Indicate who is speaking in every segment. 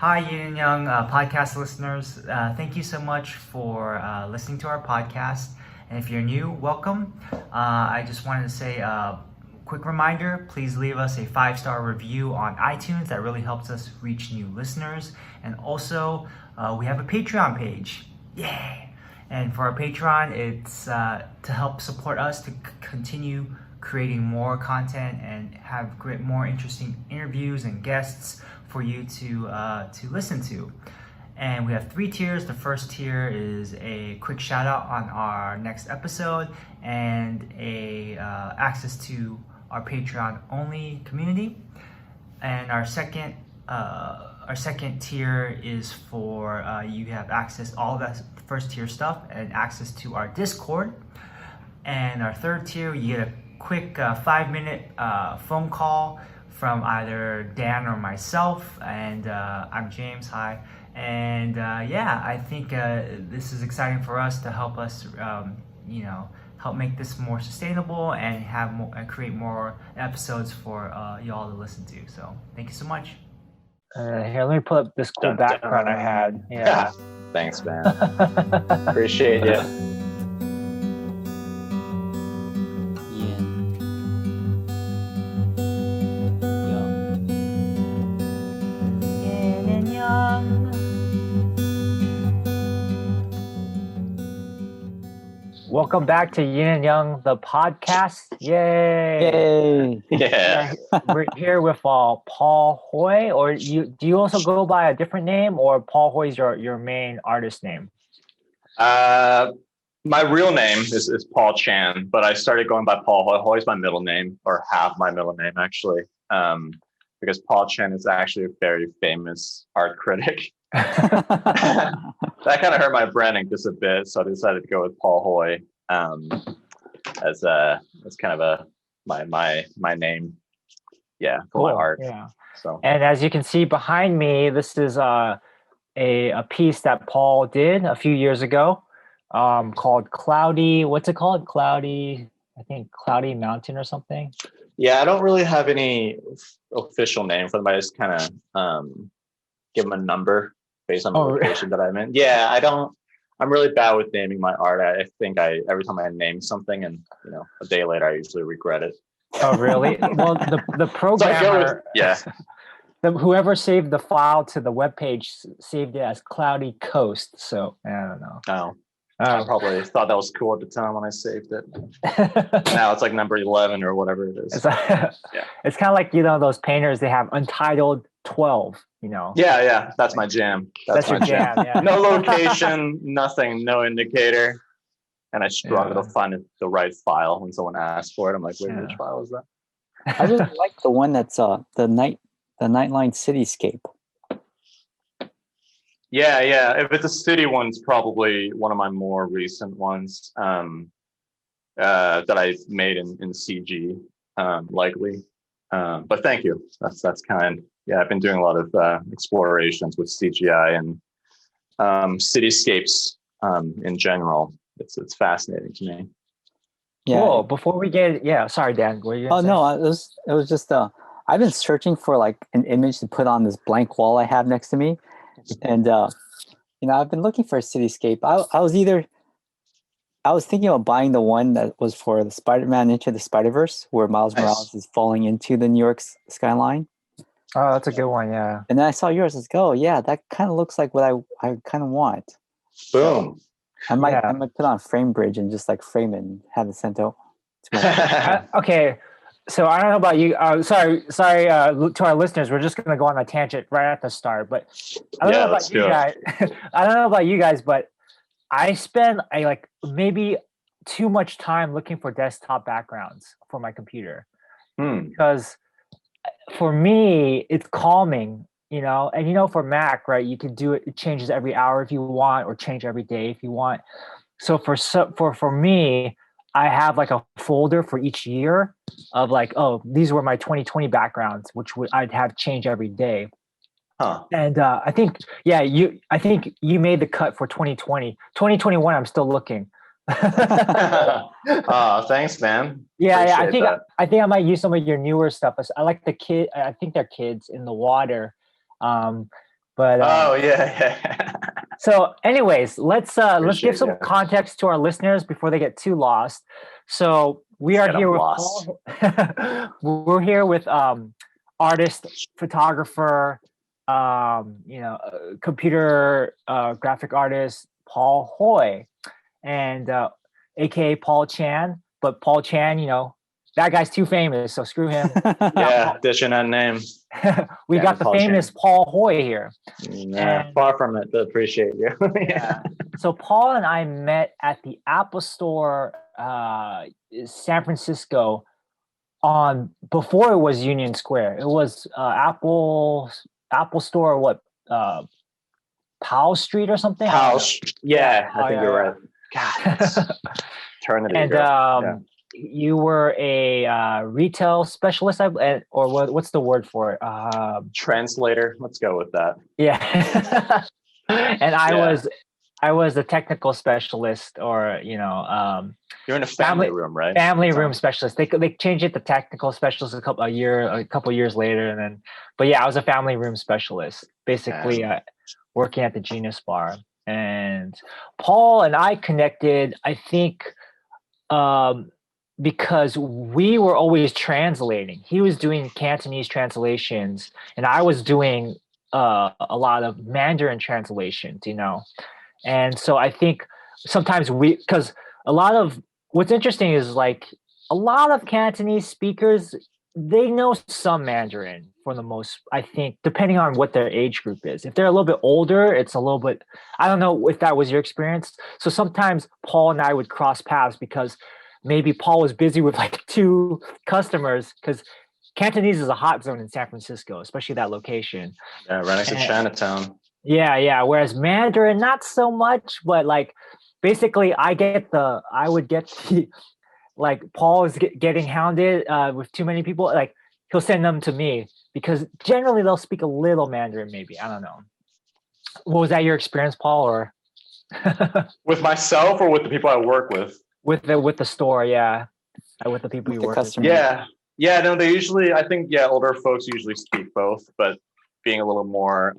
Speaker 1: Hi, Yin and Yang podcast listeners. Thank you so much for listening to our podcast. And if you're new, welcome. I just wanted to say a quick reminder, please leave us a 5-star review on iTunes. That really helps us reach new listeners. And also, we have a Patreon page. Yay! And for our Patreon, it's to help support us to continue creating more content and have more interesting interviews and guests for you to listen to. And we have 3 tiers. The first tier is a quick shout out on our next episode and a access to our Patreon only community. And our second tier is for you have access all of that first tier stuff and access to our Discord. And our third tier, you get a quick 5-minute phone call from either Dan or myself, and I'm James. Hi. And I think this is exciting for us to help us, help make this more sustainable and have more, create more episodes for y'all to listen to. So thank you so much.
Speaker 2: Here, let me pull up this cool background I had.
Speaker 3: Yeah. Thanks, man. Appreciate you.
Speaker 2: Welcome back to Yin and Yang, the podcast. Yay!
Speaker 3: Yeah.
Speaker 2: We're here with Paul Hoi, or do you also go by a different name, or Paul Hoi is your main artist name?
Speaker 3: My real name is Paul Chan, but I started going by Paul Hoi. Hoi is my middle name, or half my middle name, actually, because Paul Chan is actually a very famous art critic. That kind of hurt my branding just a bit, so I decided to go with Paul Hoi as kind of my name, for my art.
Speaker 2: Yeah.
Speaker 3: So,
Speaker 2: and as you can see behind me, this is a piece that Paul did a few years ago, called Cloudy. What's it called? Cloudy Mountain or something.
Speaker 3: Yeah, I don't really have any official name for them. I just kind of give them a number based on the location that I'm in. Yeah, I'm really bad with naming my art. I think every time I name something and a day later I usually regret it.
Speaker 2: Oh really? Well, the programmer, whoever saved the file to the webpage saved it as Cloudy Coast. So I don't know.
Speaker 3: Oh. I probably thought that was cool at the time when I saved it. Now it's like number 11 or whatever it is.
Speaker 2: It's kind of like those painters, they have Untitled 12.
Speaker 3: Yeah, that's my jam.
Speaker 2: That's your jam. Yeah.
Speaker 3: No location, nothing, no indicator, and I struggle to find the right file when someone asks for it. I'm like, wait, which file is that?
Speaker 4: I really like the one that's the Nightline Cityscape.
Speaker 3: Yeah. If it's a city one, it's probably one of my more recent ones that I made in CG, likely. But thank you. That's kind. Yeah, I've been doing a lot of explorations with CGI and cityscapes in general. It's fascinating to me.
Speaker 4: Yeah.
Speaker 2: Cool. Before we sorry, Dan. What were you gonna say?
Speaker 4: No, it was just I've been searching for like an image to put on this blank wall I have next to me, and I've been looking for a cityscape. I was thinking about buying the one that was for the Spider-Man Into the Spider-Verse, where Miles Morales is falling into the New York skyline.
Speaker 2: Oh, that's a good one, yeah.
Speaker 4: And then I saw yours. Let's go. Yeah, that kind of looks like what I kind of want.
Speaker 3: Boom.
Speaker 4: I might put on FrameBridge and just like frame it and have it sent out.
Speaker 2: Okay, so I don't know about you. Sorry to our listeners. We're just gonna go on a tangent right at the start. But I don't know about you guys. I don't know about you guys, but I spend maybe too much time looking for desktop backgrounds for my computer because for me it's calming, and for Mac, right, you can do it. It changes every hour if you want, or change every day if you want. So for me, I have like a folder for each year of like, these were my 2020 backgrounds, which I'd have change every day.
Speaker 3: Huh.
Speaker 2: And I think you made the cut for 2020. 2021, I'm still looking.
Speaker 3: Thanks, man.
Speaker 2: Yeah. I think I might use some of your newer stuff. I like the kid. I think they're kids in the water. But
Speaker 3: oh yeah.
Speaker 2: so anyways, let's give
Speaker 3: Appreciate
Speaker 2: some
Speaker 3: it.
Speaker 2: context to our listeners before they get too lost. So we
Speaker 3: Let's
Speaker 2: are
Speaker 3: get
Speaker 2: here
Speaker 3: 'em
Speaker 2: with
Speaker 3: lost.
Speaker 2: Paul. We're here with artist, photographer, computer graphic artist Paul Hoi, and aka Paul Chan. But Paul Chan, that guy's too famous, so screw him.
Speaker 3: Yeah, ditching that name.
Speaker 2: We
Speaker 3: Damn
Speaker 2: got
Speaker 3: it,
Speaker 2: the
Speaker 3: Paul
Speaker 2: famous
Speaker 3: Chan.
Speaker 2: Paul Hoi here.
Speaker 3: Nah,
Speaker 2: And-
Speaker 3: far from it, but appreciate you.
Speaker 2: Yeah. So Paul and I met at the Apple Store, San Francisco, on before it was Union Square. It was Apple Store, what, Powell Street or something? I don't know.
Speaker 3: House. Yeah,
Speaker 2: Yeah.
Speaker 3: I think you're right. God, that's eternity
Speaker 2: And
Speaker 3: ago.
Speaker 2: you were a retail specialist, or what's the word for it?
Speaker 3: Translator. Let's go with that.
Speaker 2: Yeah. And
Speaker 3: Yeah.
Speaker 2: I was a technical specialist, or
Speaker 3: You're in a family room, right?
Speaker 2: family room specialist. They changed it to technical specialist a couple years later, and then, but yeah, I was a family room specialist, basically working at the Genius Bar. And Paul and I connected, I think, because we were always translating. He was doing Cantonese translations, and I was doing a lot of Mandarin translations. And so I think sometimes because a lot of what's interesting is like a lot of Cantonese speakers, they know some Mandarin for the most, I think, depending on what their age group is. If they're a little bit older, it's a little bit, I don't know if that was your experience. So sometimes Paul and I would cross paths because maybe Paul was busy with like 2 customers, because Cantonese is a hot zone in San Francisco, especially that location.
Speaker 3: Yeah, right next to Chinatown.
Speaker 2: Yeah. Whereas Mandarin, not so much, but like basically I would get the, like Paul is getting hounded with too many people. Like he'll send them to me because generally they'll speak a little Mandarin, maybe. I don't know. What was that your experience, Paul, or
Speaker 3: With myself or with the people I work with?
Speaker 2: with the store? Yeah. With the people you work with.
Speaker 3: Yeah. No, they usually, I think, older folks usually speak both, but being a little more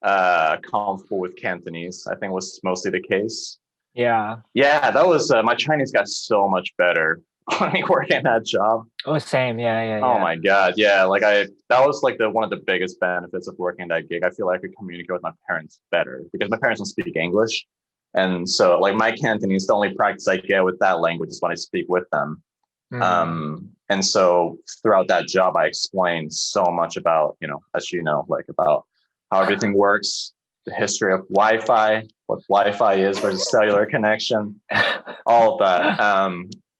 Speaker 3: comfortable with Cantonese, I think was mostly the case.
Speaker 2: Yeah,
Speaker 3: that was my Chinese got so much better when I worked in that job.
Speaker 2: Oh, same. Yeah.
Speaker 3: Oh my God, like that was like one of the biggest benefits of working that gig. I feel like I could communicate with my parents better because my parents don't speak English, and so like my Cantonese, the only practice I get with that language is when I speak with them.
Speaker 2: Mhm.
Speaker 3: And so throughout that job, I explained so much about, as like about how everything works, the history of Wi-Fi, what Wi-Fi is versus cellular connection, all of that.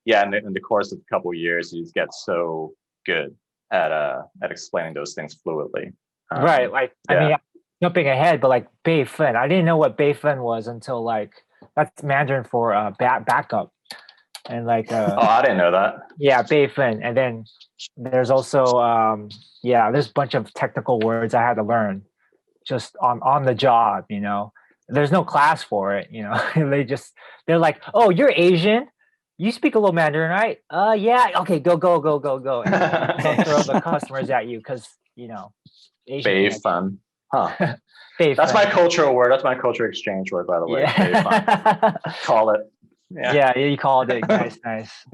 Speaker 3: And in the course of a couple of years, you just get so good at explaining those things fluidly.
Speaker 2: Right. Like, I mean, jumping ahead, but like Bei Fen, I didn't know what Bei Fen was until like, that's Mandarin for backup. And like,
Speaker 3: oh, I didn't know that.
Speaker 2: Yeah, Bei Fen. And then there's also, there's a bunch of technical words I had to learn just on the job, There's no class for it, they're like, oh, you're Asian. You speak a little Mandarin, right? Yeah. Okay, go. And they'll throw the customers at you because, Asian.
Speaker 3: Bei Fen. Huh.
Speaker 2: Bei
Speaker 3: That's
Speaker 2: Fen.
Speaker 3: my cultural word. That's my culture exchange word, by the way.
Speaker 2: Yeah.
Speaker 3: Call it.
Speaker 2: Yeah, you called it. Nice.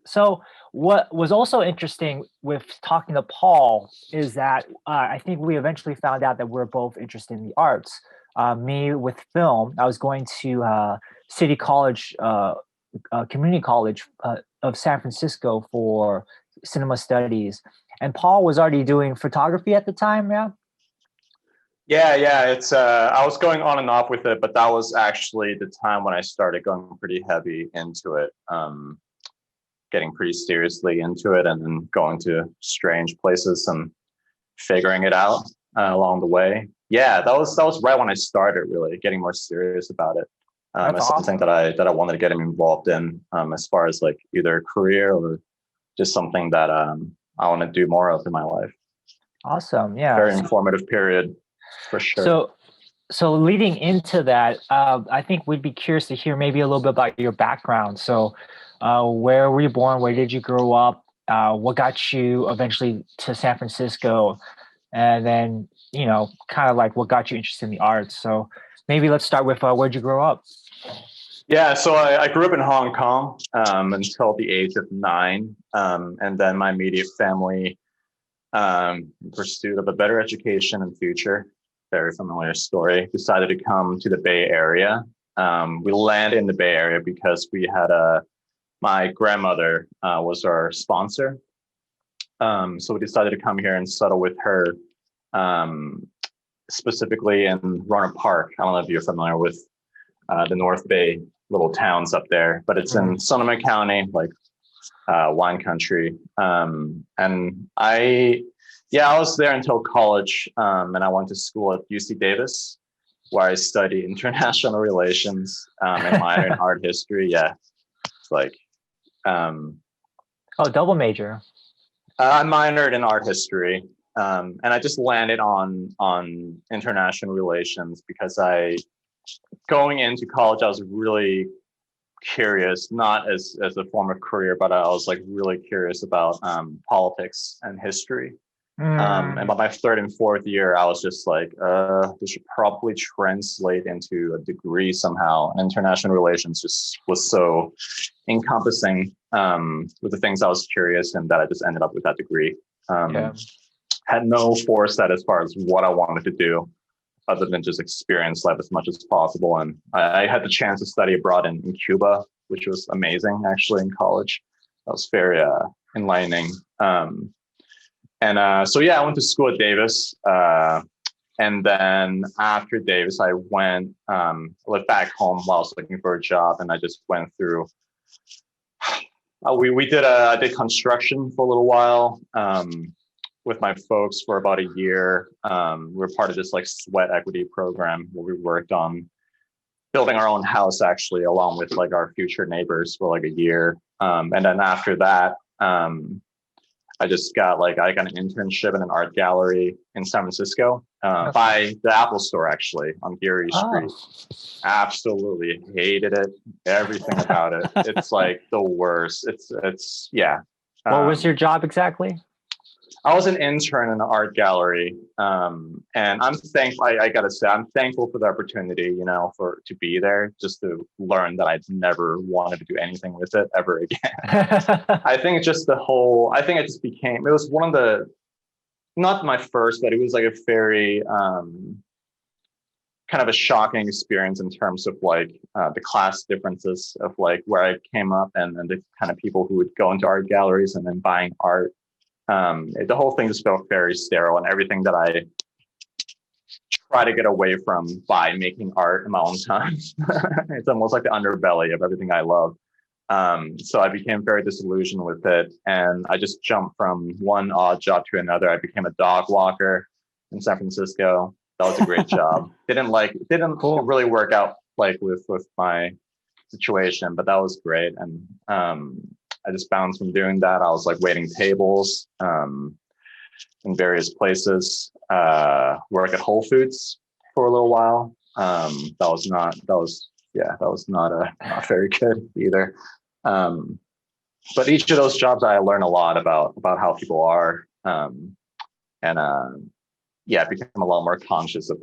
Speaker 2: So what was also interesting with talking to Paul is that I think we eventually found out that we're both interested in the arts. Me with film, I was going to City College, Community College of San Francisco for cinema studies. And Paul was already doing photography at the time, yeah?
Speaker 3: Yeah. It's I was going on and off with it, but that was actually the time when I started going pretty heavy into it, getting pretty seriously into it, and then going to strange places and figuring it out along the way. Yeah, that was right when I started really getting more serious about it. It's something that I wanted to get involved in, as far as like either a career or just something that I want to do more of in my life.
Speaker 2: Awesome. Yeah.
Speaker 3: Very informative period. For sure.
Speaker 2: So leading into that, I think we'd be curious to hear maybe a little bit about your background. So where were you born? Where did you grow up? What got you eventually to San Francisco? and then kind of like what got you interested in the arts. So maybe let's start with where'd you grow up?
Speaker 3: Yeah, so I grew up in Hong Kong until the age of 9, and then my immediate family, in pursuit of a better education and future, very familiar story, decided to come to the Bay Area. We landed in the Bay Area because we had my grandmother was our sponsor. So we decided to come here and settle with her, specifically in Rohnert Park. I don't know if you're familiar with the North Bay little towns up there, but it's in Sonoma County, like wine country. And I was there until college, and I went to school at UC Davis, where I studied international relations and minor in art history. Yeah, it's like
Speaker 2: double major.
Speaker 3: I minored in art history, and I just landed on international relations because going into college, I was really curious, not as a form of career, but I was like really curious about politics and history. And by my 3rd and 4th year, I was just like, this should probably translate into a degree somehow. International relations just was so encompassing with the things I was curious in that I just ended up with that degree. Had no foresight as far as what I wanted to do, other than just experience life as much as possible. And I had the chance to study abroad in Cuba, which was amazing actually in college. That was very enlightening. So I went to school at Davis. And then after Davis, I lived back home while I was looking for a job. And I just went through, I did construction for a little while with my folks for about a year. We were part of this like sweat equity program where we worked on building our own house actually, along with like our future neighbors for like a year. And then after that, I got an internship in an art gallery in San Francisco by the Apple Store, actually, on Geary Street. Absolutely hated it. Everything about it. It's like the worst. It's yeah.
Speaker 2: What was your job exactly?
Speaker 3: I was an intern in an art gallery, and I'm thankful. I gotta say, I'm thankful for the opportunity, to be there, just to learn that I'd never wanted to do anything with it ever again. I think it just became. It was one of the, not my first, but it was like a very kind of a shocking experience in terms of like the class differences of like where I came up and the kind of people who would go into art galleries and then buying art. The whole thing just felt very sterile, and everything that I try to get away from by making art in my own time. It's almost like the underbelly of everything I love. So I became very disillusioned with it, and I just jumped from one odd job to another. I became a dog walker in San Francisco. That was a great job. Didn't really work out like with my situation, but that was great. And I just bounced from doing that. I was like waiting tables in various places, work at Whole Foods for a little while. That was not very good either. But each of those jobs, I learned a lot about how people are. I became a lot more conscious of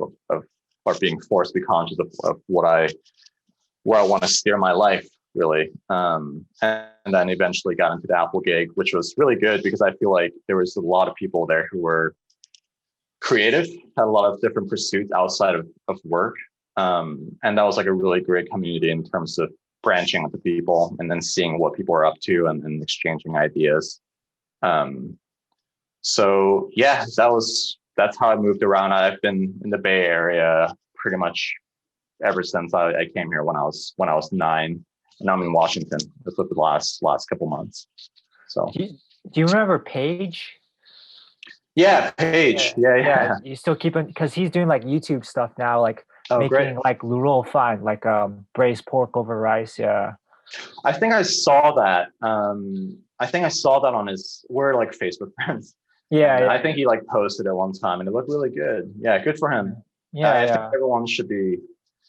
Speaker 3: or being forced to be conscious of where I want to steer my life, really. And then eventually got into the Apple gig, which was really good because I feel like there was a lot of people there who were creative, had a lot of different pursuits outside of work. And that was like a really great community in terms of branching with the people and then seeing what people are up to and exchanging ideas. So yeah, that's how I moved around. I've been in the Bay Area pretty much ever since I came here when I was 9. And I'm in Washington. That's what the last couple months. So
Speaker 2: do you remember Paige?
Speaker 3: Yeah, Paige. Yeah.
Speaker 2: You still keep him because he's doing like YouTube stuff now, like making
Speaker 3: great.
Speaker 2: like lural fan, like braised pork over rice. Yeah.
Speaker 3: I think I saw that. On his. We're like Facebook friends.
Speaker 2: Yeah.
Speaker 3: I think he like posted it one time, and it looked really good. Yeah, good for him.
Speaker 2: Yeah.
Speaker 3: I think everyone should be,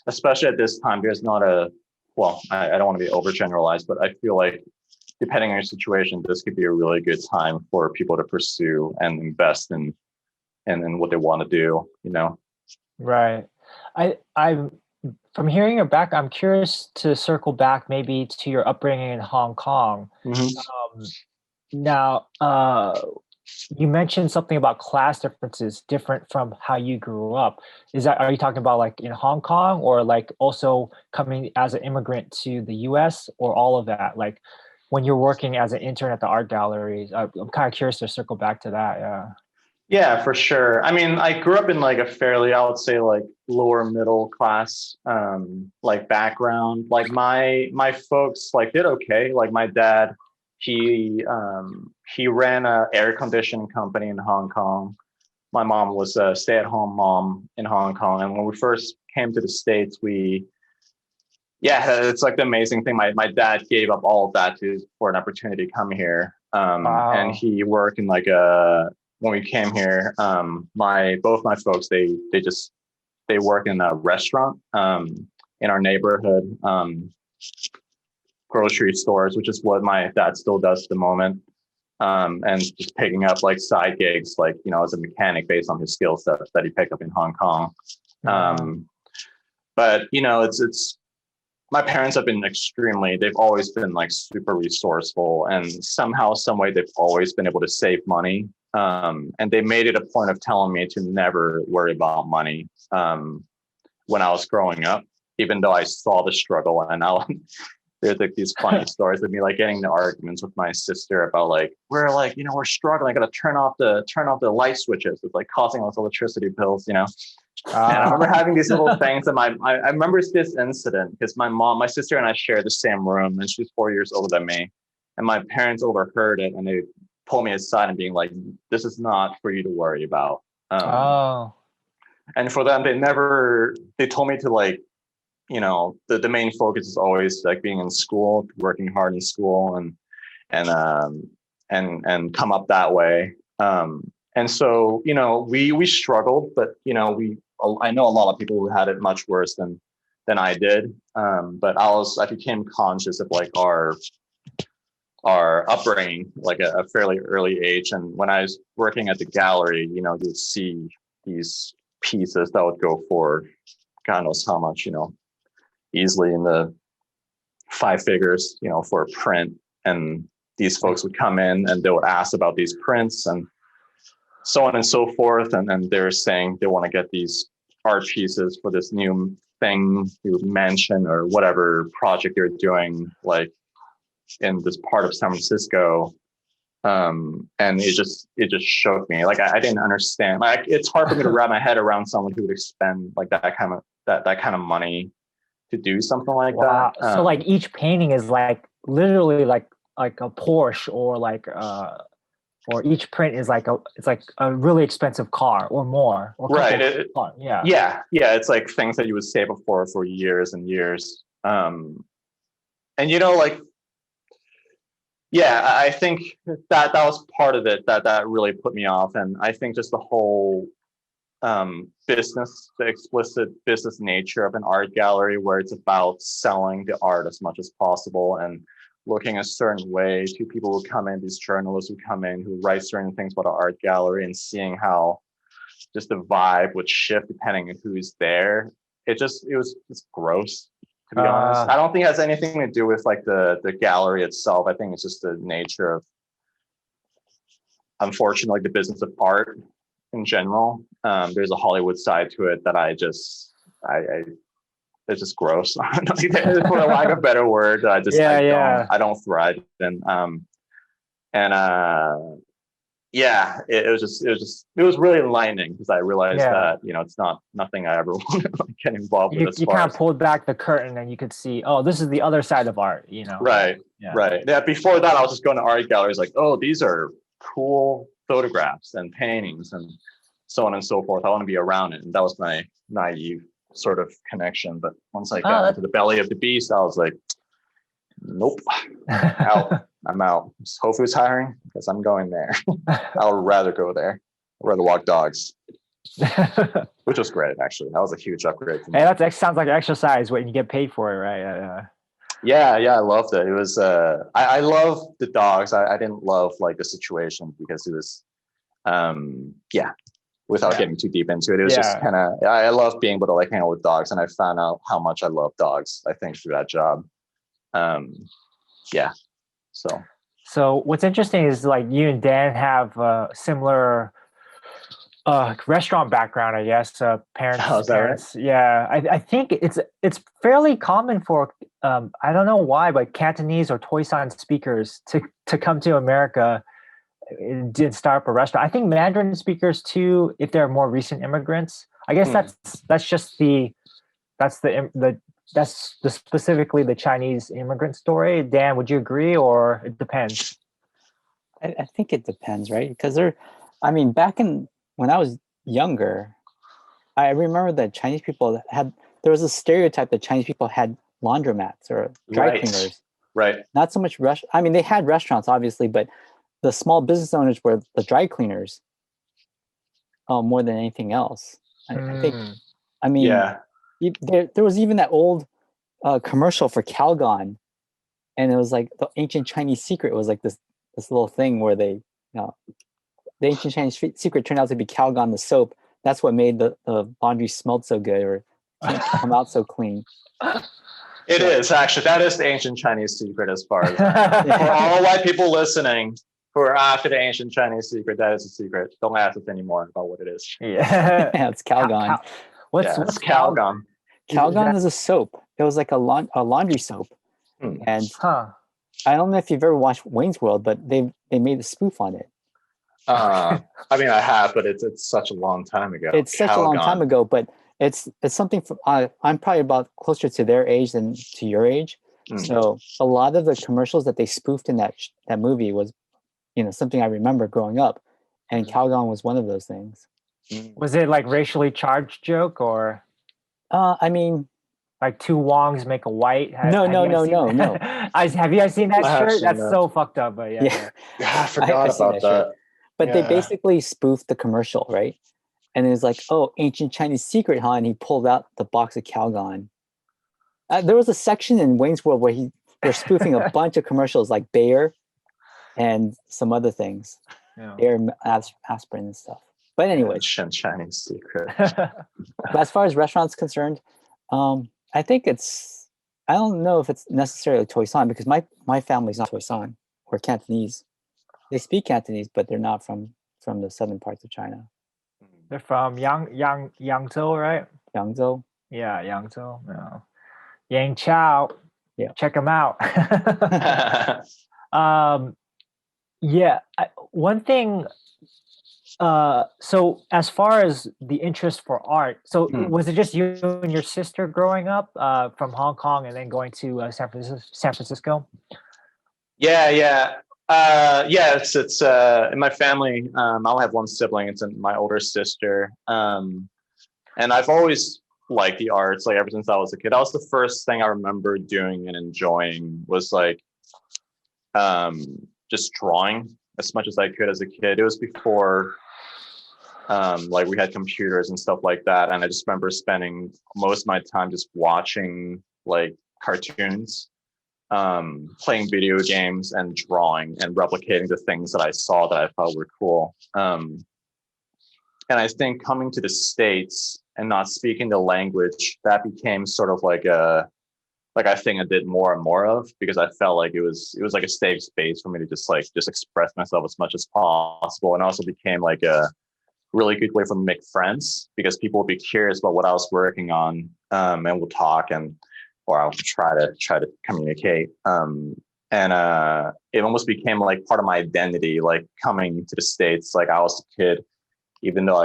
Speaker 3: especially at this time. There's not a. Well, I don't want to be overgeneralized, but I feel like depending on your situation, this could be a really good time for people to pursue and invest in and what they want to do,
Speaker 2: Right. I'm from hearing your back, I'm curious to circle back maybe to your upbringing in Hong Kong. Um, Now, you mentioned something about class differences different from how you grew up. Are you talking about like in Hong Kong, or like also coming as an immigrant to the US, or all of that? Like when you're working as an intern at the art galleries, I'm kind of curious to circle back to that. Yeah.
Speaker 3: Yeah, for sure. I mean, I grew up in like a fairly, I would say, like lower middle class, like background. Like my folks like did okay. Like my dad, he ran a air conditioning company in Hong Kong. My mom was a stay-at-home mom in Hong Kong. And when we first came to the States, it's like the amazing thing. My dad gave up all of that for an opportunity to come here.
Speaker 2: Wow.
Speaker 3: And he worked in like when we came here, both my folks, they work in a restaurant in our neighborhood, grocery stores, which is what my dad still does at the moment. And just picking up like side gigs, like, as a mechanic based on his skill set that he picked up in Hong Kong. But, it's my parents have been they've always been like super resourceful, and somehow, some way they've always been able to save money. And they made it a point of telling me to never worry about money when I was growing up, even though I saw the struggle. And there's like these funny stories of me like getting into arguments with my sister about like, we're struggling. I got to turn off the light switches. It's like causing us electricity bills, And I remember having these little things. And I remember this incident because my sister and I share the same room, and she's 4 years older than me. And my parents overheard it, and they pulled me aside and being like, "This is not for you to worry about." And for them, they told me to like, the main focus is always like being in school, working hard in school, and come up that way. And so, we struggled, but I know a lot of people who had it much worse than I did. But I became conscious of like our upbringing, like a fairly early age. And when I was working at the gallery, you'd see these pieces that would go for God knows how much, easily in the 5 figures, for a print. And these folks would come in and they would ask about these prints and so on and so forth. And then they're saying they want to get these art pieces for this new thing you mentioned or whatever project you're doing, like in this part of San Francisco. And it just shook me. Like I didn't understand. Like it's hard for me to wrap my head around someone who would expend like that kind of money to do something like that.
Speaker 2: So like each painting is like literally like a Porsche, or each print is like a really expensive car or more. Or
Speaker 3: right.
Speaker 2: Yeah.
Speaker 3: It's like things that you would save up for years and years. And I think that was part of it that really put me off. And I think just the whole the explicit business nature of an art gallery, where it's about selling the art as much as possible and looking a certain way to people who come in, these journalists who come in, who write certain things about an art gallery, and seeing how just the vibe would shift depending on who's there. It was gross, to be honest. I don't think it has anything to do with like the gallery itself. I think it's just the nature of, unfortunately, the business of art in general. There's a Hollywood side to it that it's just gross. For a lack of a better word, I don't thrive in. It was really enlightening because I realized that it's not nothing I ever want to get involved with.
Speaker 2: You kind of pulled back the curtain and you could see, oh, this is the other side of art.
Speaker 3: Right. Yeah. Before that, I was just going to art galleries, like, oh, these are cool photographs and paintings and so on and so forth. I want to be around it, and that was my naive sort of connection. But once I got into the belly of the beast, I was like, nope, I'm out. Whole Foods hiring, because I'm going there. I would rather go there. I'd rather walk dogs, which was great, actually. That was a huge upgrade for me.
Speaker 2: Hey, that sounds like exercise when you get paid for it, right?
Speaker 3: Yeah, I loved it. It was I love the dogs. I didn't love like the situation because it was without getting too deep into it. It was just kind of, I love being able to like hang out with dogs, and I found out how much I love dogs, I think, through that job. Yeah. So
Speaker 2: what's interesting is like you and Dan have a similar restaurant background, I guess. Parents.
Speaker 3: Right?
Speaker 2: Yeah, I think it's fairly common for I don't know why, but Cantonese or Toisan speakers to come to America and did start up a restaurant. I think Mandarin speakers too, if they're more recent immigrants. I guess that's just that's specifically the Chinese immigrant story. Dan, would you agree, or it depends?
Speaker 4: I think it depends, right? Because back when I was younger, I remember that Chinese people there was a stereotype that Chinese people had laundromats or dry cleaners.
Speaker 3: Right.
Speaker 4: Not so much they had restaurants, obviously, but the small business owners were the dry cleaners more than anything else. I think, there was even that old commercial for Calgon, and it was like the ancient Chinese secret was like this little thing where the ancient Chinese secret turned out to be Calgon the soap. That's what made the laundry smelled so good or come out so clean.
Speaker 3: It is actually, that is the ancient Chinese secret as far as for all white people listening who are after the ancient Chinese secret. That is a secret. Don't ask us anymore about what it is.
Speaker 4: Yeah, it's Calgon.
Speaker 2: What's
Speaker 3: Calgon?
Speaker 4: Calgon is a soap. It was like a laundry soap, and I don't know if you've ever watched Wayne's World, but they made a spoof on it.
Speaker 3: I have, but it's such a long time ago.
Speaker 4: It's such a long time ago, but it's something from I'm probably about closer to their age than to your age. So a lot of the commercials that they spoofed in that movie was, something I remember growing up, and Calgon was one of those things.
Speaker 2: Was it like racially charged joke or? Like two Wongs make a white.
Speaker 4: No.
Speaker 2: Have you guys seen that shirt? That's so fucked up. But yeah.
Speaker 3: I forgot about that.
Speaker 4: But they basically spoofed the commercial, right? And it was like, oh, ancient Chinese secret, huh? And he pulled out the box of Calgon. There was a section in Wayne's World where they're spoofing a bunch of commercials like Bayer and some other things. Yeah. Bayer aspirin and stuff. But anyway,
Speaker 3: Chinese secret.
Speaker 4: But as far as restaurants concerned, I think I don't know if it's necessarily Toisan, because my family's not Toisan or Cantonese. They speak Cantonese, but they're not from the southern parts of China.
Speaker 2: They're from Yangzhou, right?
Speaker 4: Yangzhou.
Speaker 2: Yeah, Yangzhou. No. Yang Chao.
Speaker 4: Yeah.
Speaker 2: Check them out. One thing. So as far as the interest for art, was it just you and your sister growing up from Hong Kong and then going to San Francisco? Yeah.
Speaker 3: It's in my family. I only have one sibling. It's my older sister. And I've always liked the arts, like ever since I was a kid. That was the first thing I remember doing and enjoying was like just drawing as much as I could as a kid. It was before like we had computers and stuff like that. And I just remember spending most of my time just watching like cartoons, playing video games and drawing and replicating the things that I saw that I thought were cool. And I think coming to the States and not speaking the language, that became sort of like a thing I did more and more of, because I felt like it was like a safe space for me to just express myself as much as possible. And also became like a really good way for me to make friends, because people would be curious about what I was working on, and we'll talk or I'll try to communicate. It almost became like part of my identity, like coming to the States. Like I was a kid, even though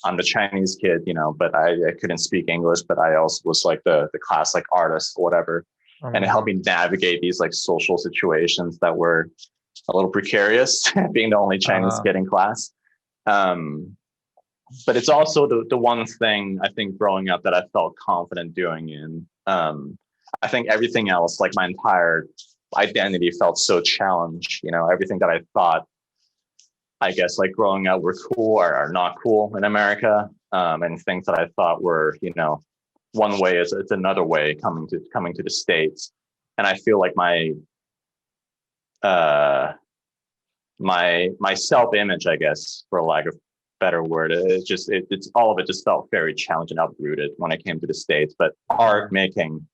Speaker 3: I'm the Chinese kid, but I couldn't speak English, but I also was like the class like artist or whatever. Mm-hmm. And it helped me navigate these like social situations that were a little precarious, being the only Chinese kid in class. But it's also the one thing I think growing up that I felt confident doing in. I think everything else, like my entire identity, felt so challenged. Everything that I thought, I guess, like growing up were cool or are not cool in America, and things that I thought were, one way is it's another way coming to the States. And I feel like my self-image, I guess, for lack of better word. It's all of it just felt very challenging, uprooted when I came to the States. But art making,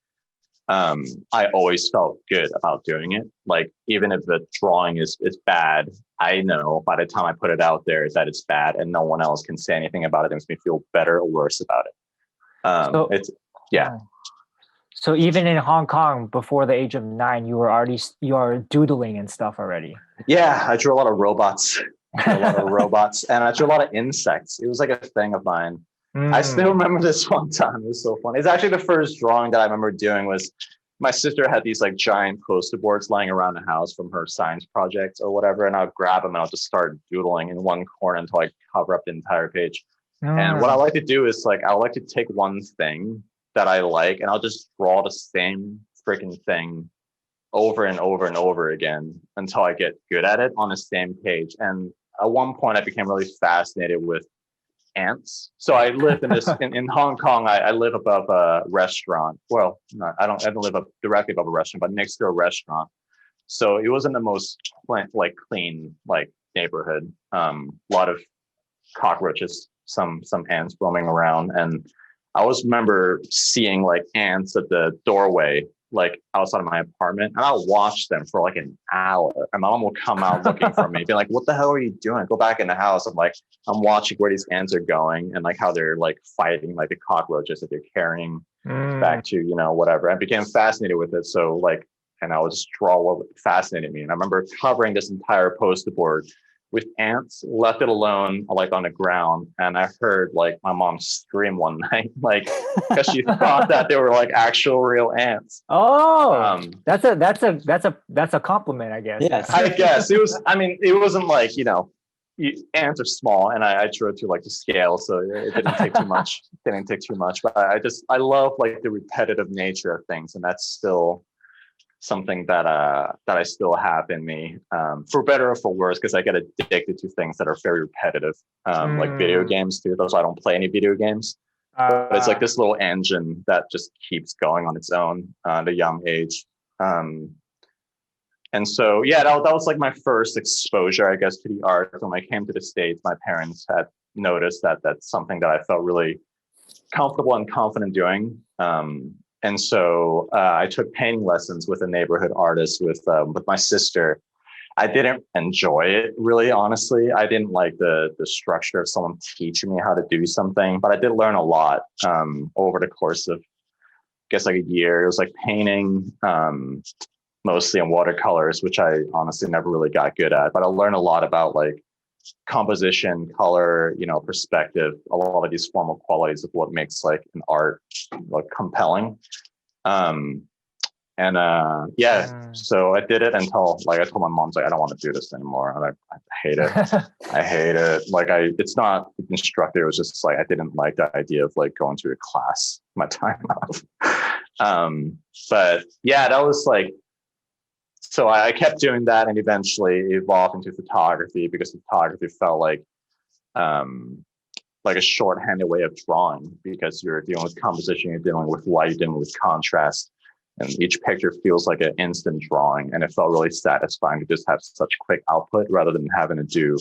Speaker 3: I always felt good about doing it. Like, even if the drawing is bad, I know by the time I put it out there that it's bad, and no one else can say anything about it. It makes me feel better or worse about it. It's yeah.
Speaker 2: So even in Hong Kong, before the age of 9, you are doodling and stuff already.
Speaker 3: Yeah, I drew a lot of robots. And I drew a lot of insects. It was like a thing of mine. I still remember this one time. It was so funny. It's actually the first drawing that I remember doing. Was my sister had these like giant poster boards lying around the house from her science project or whatever, and I would grab them and I'll just start doodling in one corner until I cover up the entire page. And what I like to do is like I like to take one thing that I like and I'll just draw the same freaking thing over and over and over again until I get good at it on the same page. And at one point I became really fascinated with ants. So I lived in this in Hong Kong. I live above a restaurant. Well, no, I don't live directly above a restaurant, but next to a restaurant. So it wasn't the most clean neighborhood. A lot of cockroaches, some ants roaming around, and I always remember seeing like ants at the doorway, like outside of my apartment, and I'll watch them for like an hour. And my mom will come out looking for me, be like, "What the hell are you doing? Go back in the house." I'm watching where these ants are going and like how they're like fighting like the cockroaches that they're carrying back to, whatever. I became fascinated with it. So like, and I would just draw what fascinated me. And I remember covering this entire poster board with ants, left it alone, like on the ground. And I heard like my mom scream one night, like, because she thought that they were like actual real ants.
Speaker 2: Oh, that's a compliment, I guess.
Speaker 4: Yes.
Speaker 3: I guess it was. I mean, it wasn't like ants are small, and I drew it to like the scale, so it didn't take too much. But I love like the repetitive nature of things, and that's still something that I still have in me, for better or for worse, because I get addicted to things that are very repetitive, like video games too. That's why I don't play any video games. But it's like this little engine that just keeps going on its own at a young age. And so, yeah, that was like my first exposure, I guess, to the art. When I came to the States, my parents had noticed that that's something that I felt really comfortable and confident doing. And so I took painting lessons with a neighborhood artist with my sister. I didn't enjoy it, really, honestly. I didn't like the structure of someone teaching me how to do something, but I did learn a lot over the course of, I guess, like a year. It was like painting, mostly in watercolors, which I honestly never really got good at. But I learned a lot about like composition, color, perspective, a lot of these formal qualities of what makes like an art like compelling. So I did it until like I told my mom, like, I don't want to do this anymore. And I hate it. I hate it. Like it's not instructive. It was just like I didn't like the idea of like going to a class my time off. But yeah, that was like, so I kept doing that and eventually evolved into photography because photography felt like a shorthanded way of drawing, because you're dealing with composition, you're dealing with light, you're dealing with contrast, and each picture feels like an instant drawing. And it felt really satisfying to just have such quick output rather than having to do,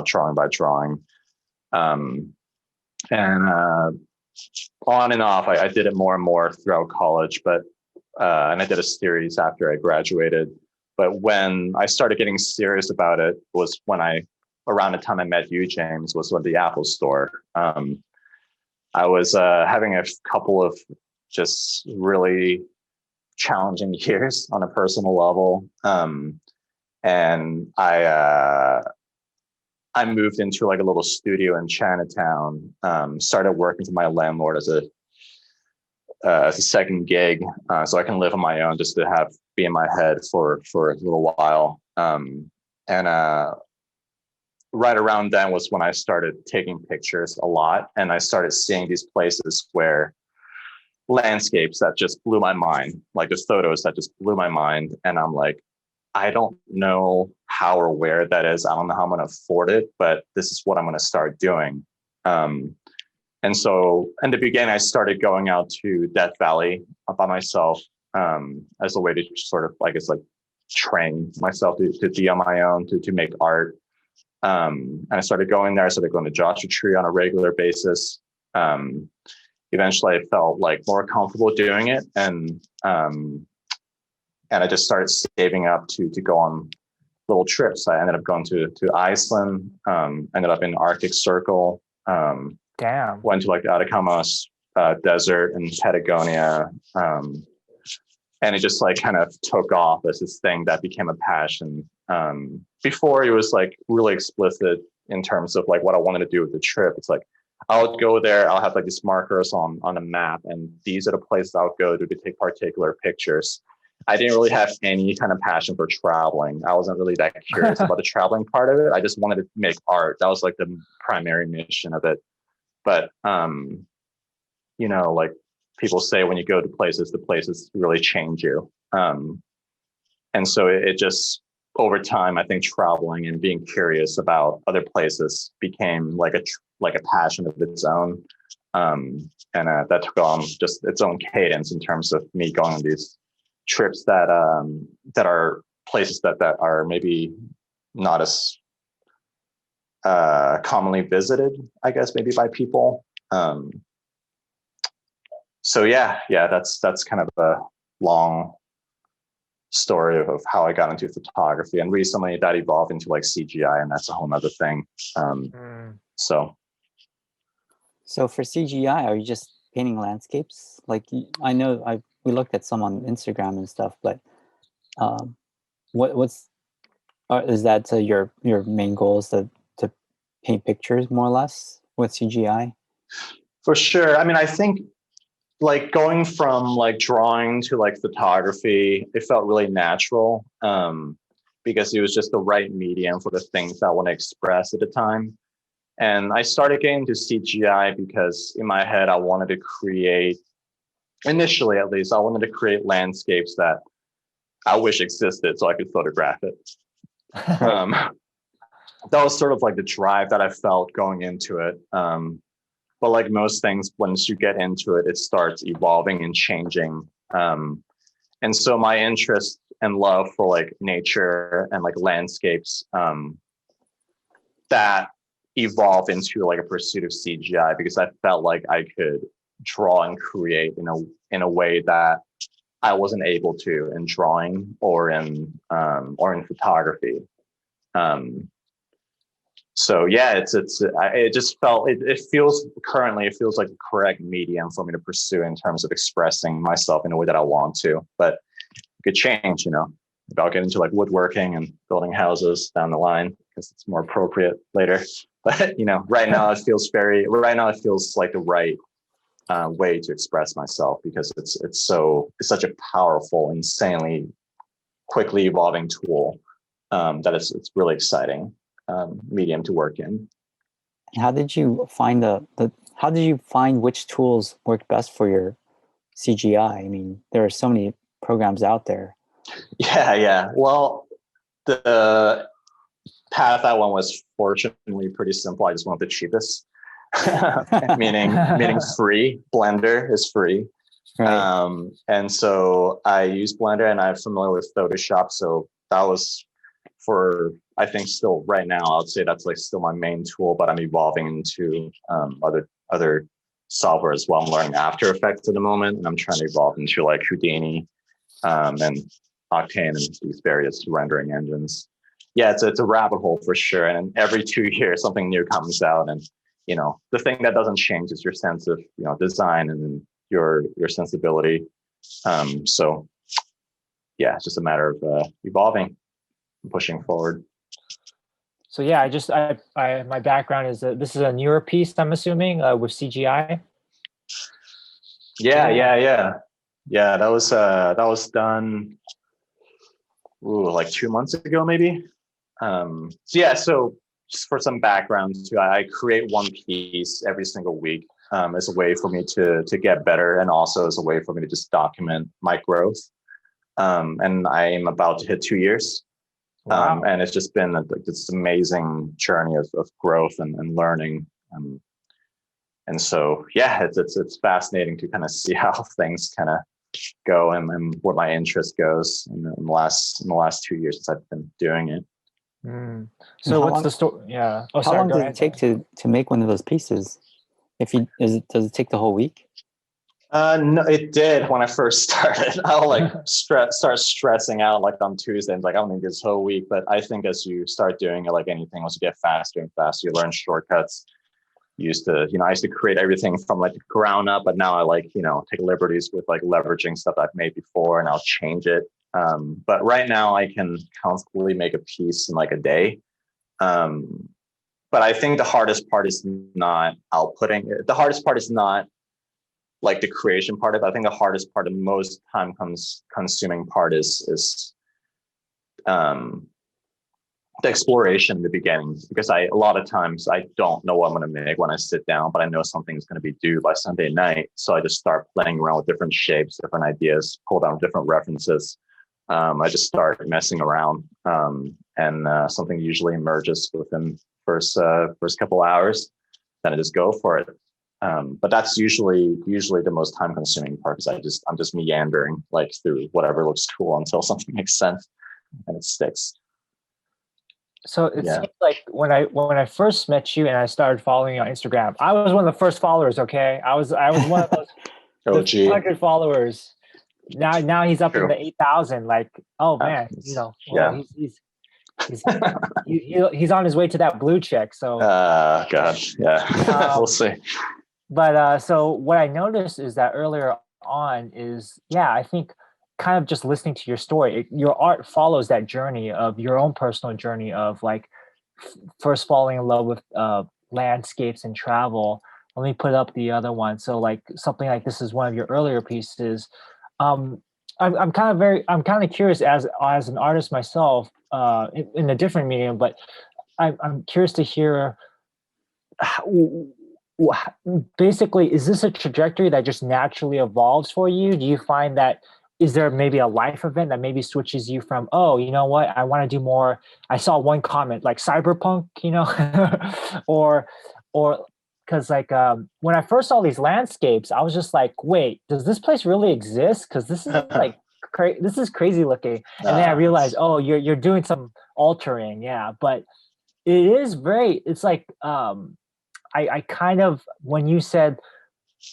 Speaker 3: drawing by drawing. And on and off, I did it more and more throughout college, but and I did a series after I graduated. But when I started getting serious about it was around the time I met you, James, was at the Apple Store. I was having a couple of just really challenging years on a personal level. And I moved into like a little studio in Chinatown, started working for my landlord as a second gig, so I can live on my own, just to be in my head for a little while. Right around then was when I started taking pictures a lot, and I started seeing these places where landscapes that just blew my mind, like the photos that just blew my mind. And I'm like, I don't know how or where that is. I don't know how I'm going to afford it, but this is what I'm going to start doing. And so in the beginning, I started going out to Death Valley by myself as a way to sort of, I guess, like train myself to be on my own, to make art. And I started going there. I started going to Joshua Tree on a regular basis. Eventually I felt like more comfortable doing it. And I just started saving up to go on little trips. I ended up going to Iceland, ended up in Arctic Circle,
Speaker 2: Damn.
Speaker 3: went to like the Atacama Desert in Patagonia. And it just like kind of took off as this thing that became a passion. Before it was like really explicit in terms of like what I wanted to do with the trip. It's like, I'll go there, I'll have like these markers on a map, and these are the places I'll go to take particular pictures. I didn't really have any kind of passion for traveling. I wasn't really that curious about the traveling part of it. I just wanted to make art. That was like the primary mission of it. But, you know, like people say, when you go to places, the places really change you. And so it just, over time, I think traveling and being curious about other places became like a passion of its own. And that took on just its own cadence in terms of me going on these trips that are places that are maybe not as commonly visited, I guess, maybe by people. So yeah, that's kind of a long story of how I got into photography, and recently that evolved into like CGI, and that's a whole nother thing. So
Speaker 4: for CGI, are you just painting landscapes? Like, I know we looked at some on Instagram and stuff, but is that your main goal is to paint pictures more or less with CGI?
Speaker 3: For sure. I mean, I think like going from like drawing to like photography, it felt really natural, because it was just the right medium for the things I want to express at the time. And I started getting into CGI because in my head, I wanted to create, initially at least, I wanted to create landscapes that I wish existed so I could photograph it. That was sort of like the drive that I felt going into it. But like most things, once you get into it, it starts evolving and changing. And so my interest and love for like nature and like landscapes, that evolved into like a pursuit of CGI, because I felt like I could draw and create in a way that I wasn't able to in drawing or in photography. So yeah, it just felt, it feels like the correct medium for me to pursue in terms of expressing myself in a way that I want to, but it could change, maybe I'll get into like woodworking and building houses down the line because it's more appropriate later. But, right now it feels like the right way to express myself, because it's such a powerful, insanely quickly evolving tool, that it's really exciting. Medium to work in.
Speaker 4: How did you find how did you find which tools work best for your CGI? I mean, there are so many programs out there.
Speaker 3: Yeah. Well, the path I went was fortunately pretty simple. I just went with the cheapest, meaning free. Blender is free. Right. And so I use Blender, and I'm familiar with Photoshop. So that was, for, I think, still right now, I would say that's like still my main tool, but I'm evolving into other software as well. I'm learning After Effects at the moment, and I'm trying to evolve into like Houdini and Octane and these various rendering engines. Yeah, it's a rabbit hole for sure. And every 2 years, something new comes out, and the thing that doesn't change is your sense of design and your sensibility. So yeah, it's just a matter of evolving. Pushing forward.
Speaker 2: So yeah, I my background is this is a newer piece, I'm assuming, with CGI.
Speaker 3: Yeah. That was done like 2 months ago, maybe. So just for some background too, I create one piece every single week as a way for me to get better, and also as a way for me to just document my growth. And I am about to hit 2 years. Wow. And it's just been this amazing journey of growth and learning. And so, yeah, it's fascinating to kind of see how things kind of go and where my interest goes in the last 2 years since I've been doing it.
Speaker 2: Mm.
Speaker 4: And
Speaker 2: So what's the story? Yeah. Oh,
Speaker 4: how
Speaker 2: sorry.
Speaker 4: long
Speaker 2: Go
Speaker 4: does
Speaker 2: ahead.
Speaker 4: it take to make one of those pieces? Does it take the whole week?
Speaker 3: No, it did when I first started. I'll like start stressing out like on Tuesday. I'm like, I don't need this whole week. But I think as you start doing it, like anything, once you get faster and faster, you learn shortcuts. I used to create everything from like the ground up, but now I like, take liberties with like leveraging stuff I've made before and I'll change it. But right now I can constantly make a piece in like a day. But I think the hardest part is not outputting it. The hardest part is not like the creation part of it. I think the hardest part, the most time consuming part is the exploration in the beginning, because a lot of times I don't know what I'm going to make when I sit down, but I know something's going to be due by Sunday night. So I just start playing around with different shapes, different ideas, pull down different references. I just start messing around, and something usually emerges within first couple hours. Then I just go for it. But that's usually the most time consuming part, because I'm just meandering like through whatever looks cool until something makes sense and it sticks.
Speaker 2: So it seems like when I first met you and I started following you on Instagram, I was one of the first followers. Okay, I was one of those 100 followers. Now he's up in the 8,000. Like, oh man, he's on his way to that blue check. So
Speaker 3: God, yeah, we'll see.
Speaker 2: But so what I noticed is that earlier on is, I think kind of just listening to your story, your art follows that journey of your own personal journey of like first falling in love with landscapes and travel. Let me put up the other one. So like something like this is one of your earlier pieces. I'm kind of curious as an artist myself, in a different medium, but I'm curious to hear basically, is this a trajectory that just naturally evolves for you? Do you find that, is there maybe a life event that maybe switches you from, oh, you know what, I want to do more. I saw one comment like cyberpunk, or because like when I first saw these landscapes, I was just like, wait, does this place really exist? Because this is like this is crazy looking. And then I realized, oh, you're doing some altering, but it is it's like I kind of, when you said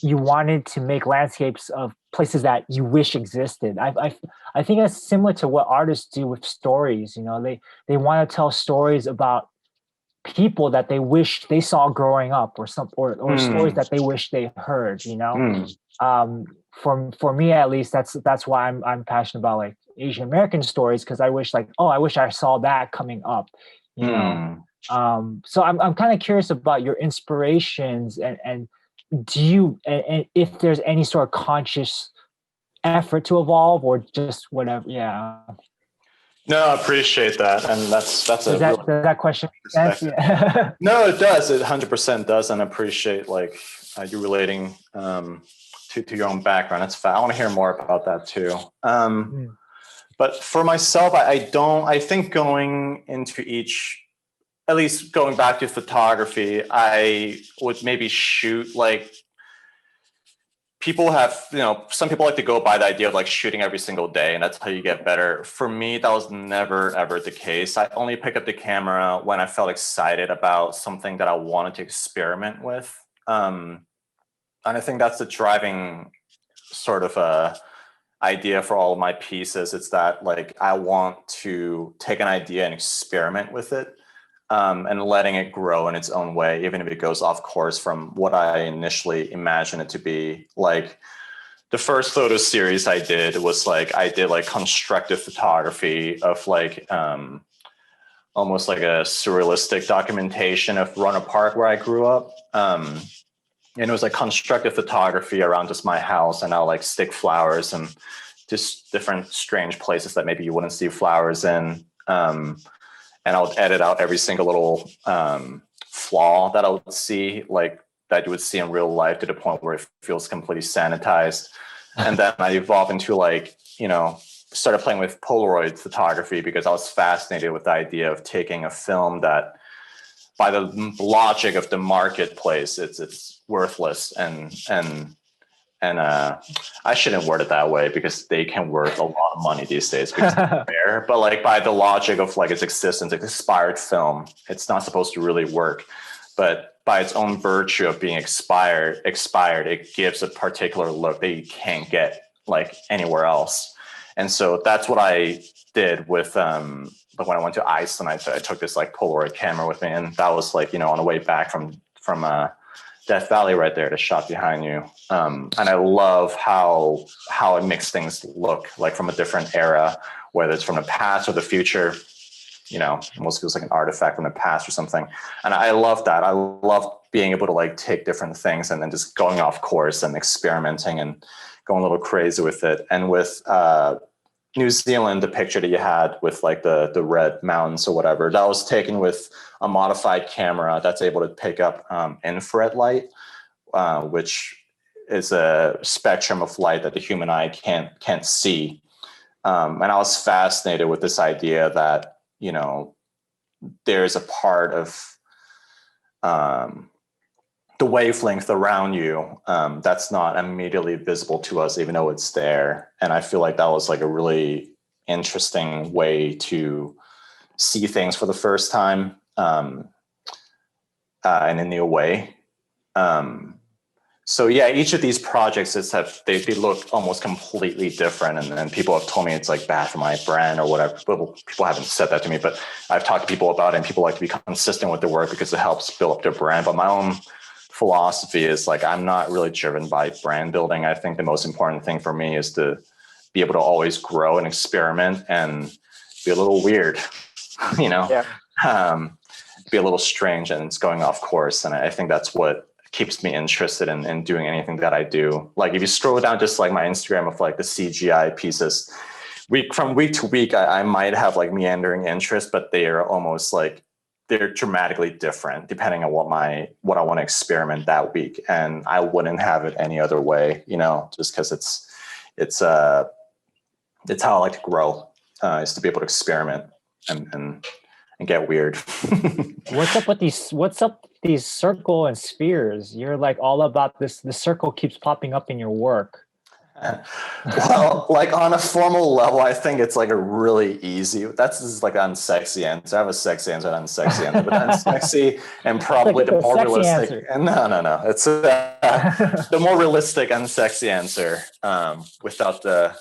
Speaker 2: you wanted to make landscapes of places that you wish existed, I think that's similar to what artists do with stories. They want to tell stories about people that they wish they saw growing up, or stories that they wish they heard. For me at least, that's why I'm passionate about like Asian American stories, because I wish I saw that coming up. So I'm kind of curious about your inspirations, and do you, and if there's any sort of conscious effort to evolve, or just whatever.
Speaker 3: No, I appreciate that, and that's
Speaker 2: does that question make sense? Yeah.
Speaker 3: No, it does. It 100% does, and I appreciate like you relating to your own background. I want to hear more about that too. But for myself, I think going into each, at least going back to photography, I would maybe shoot like, people have, some people like to go by the idea of like shooting every single day and that's how you get better. For me, that was never, ever the case. I only pick up the camera when I felt excited about something that I wanted to experiment with. And I think that's the driving sort of idea for all of my pieces. It's that like, I want to take an idea and experiment with it. And letting it grow in its own way, even if it goes off course from what I initially imagined it to be. Like the first photo series I did was like, I did like constructive photography of like almost like a surrealistic documentation of Rohnert Park where I grew up. And it was like constructive photography around just my house, and I'll like stick flowers and just different strange places that maybe you wouldn't see flowers in. And I'll edit out every single little flaw that I would see, like that you would see in real life, to the point where it feels completely sanitized. And then I evolved into like, started playing with Polaroid photography, because I was fascinated with the idea of taking a film that, by the logic of the marketplace, it's worthless, and And I shouldn't word it that way because they can worth a lot of money these days because it's fair. But like by the logic of like its existence, like expired film, it's not supposed to really work. But by its own virtue of being expired, it gives a particular look that you can't get like anywhere else. And so that's what I did with like when I went to Iceland. I took this like Polaroid camera with me, and that was like, you know, on the way back from Death Valley right there, the shot behind you. And I love how it makes things look like from a different era, whether it's from the past or the future. You know, it almost feels like an artifact from the past or something. And I love that. I love being able to like take different things and then just going off course and experimenting and going a little crazy with it. And with New Zealand, the picture that you had with like the red mountains or whatever, that was taken with a modified camera that's able to pick up infrared light, which is a spectrum of light that the human eye can't see. And I was fascinated with this idea that, you know, there's a part of the wavelength around you that's not immediately visible to us, even though it's there. And I feel like that was like a really interesting way to see things for the first time in a new way. So yeah, each of these projects they look almost completely different, and then people have told me it's like bad for my brand or whatever. People haven't said that to me, but I've talked to people about it, and people like to be consistent with their work because it helps build up their brand. But my own philosophy is like, I'm not really driven by brand building. I think the most important thing for me is to be able to always grow and experiment and be a little weird, you know, be a little strange, and it's going off course. And I think that's what keeps me interested in doing anything that I do. Like if you scroll down just like my Instagram of like the CGI pieces, from week to week, I might have like meandering interest, but they are almost like they're dramatically different depending on what I want to experiment that week. And I wouldn't have it any other way, you know, just because it's how I like to grow, is to be able to experiment and get weird.
Speaker 2: What's up with these circle and spheres? You're like all about this. The circle keeps popping up in your work.
Speaker 3: Well, like on a formal level, I think it's like a really easy. That's just like an unsexy answer. I have a sexy answer and unsexy answer, but unsexy and probably
Speaker 2: like
Speaker 3: the more realistic.
Speaker 2: Answer.
Speaker 3: No. It's the more realistic unsexy answer. Without the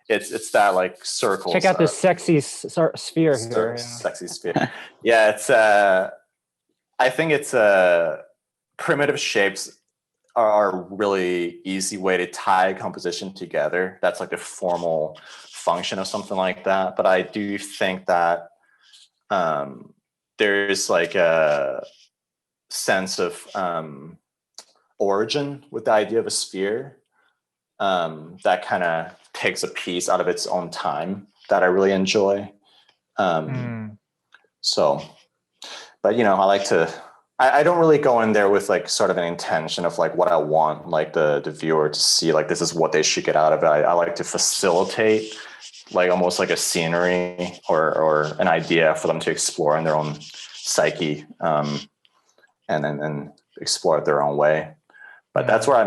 Speaker 3: It's that like circle.
Speaker 2: Check out this sexy sphere here.
Speaker 3: Sexy sphere. Yeah, it's I think it's primitive shapes are a really easy way to tie composition together. That's like the formal function of something like that. But I do think that there's like a sense of origin with the idea of a sphere that kind of takes a piece out of its own time that I really enjoy. So, but you know, I don't really go in there with like sort of an intention of like what I want like the viewer to see, like this is what they should get out of it. I like to facilitate like almost like a scenery or an idea for them to explore in their own psyche, and then explore it their own way. But that's where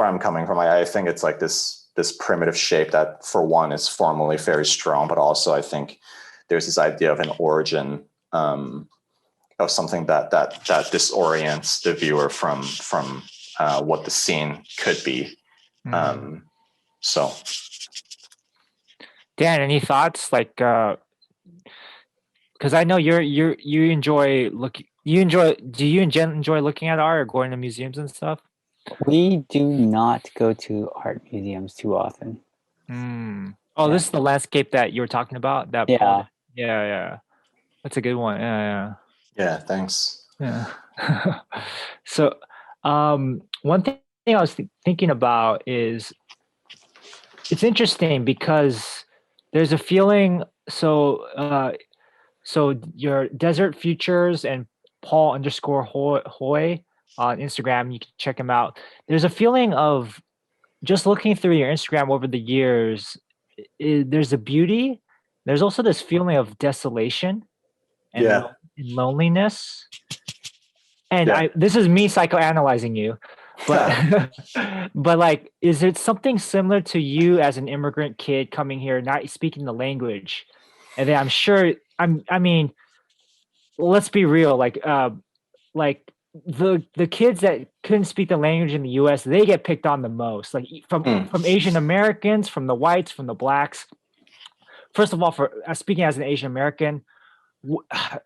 Speaker 3: I'm coming from. I think it's like this primitive shape that for one is formally very strong, but also I think there's this idea of an origin of something that disorients the viewer from what the scene could be. So,
Speaker 2: Dan, any thoughts? Like, because I know you enjoy looking. Do you enjoy looking at art or going to museums and stuff?
Speaker 4: We do not go to art museums too often.
Speaker 2: Oh, this is the landscape that you were talking about. Yeah. That's a good one.
Speaker 3: Yeah, thanks.
Speaker 2: Yeah. So, one thing I was thinking about is it's interesting because there's a feeling. So your Desert Futures and Paul_Hoi on Instagram, you can check him out. There's a feeling of just looking through your Instagram over the years. There's a beauty. There's also this feeling of desolation and loneliness. And this is me psychoanalyzing you. but but like, is it something similar to you as an immigrant kid coming here, not speaking the language? And then I'm sure I mean, let's be real, like the kids that couldn't speak the language in the US, they get picked on the most. Like from Asian Americans, from the whites, from the blacks. First of all, for speaking as an Asian American,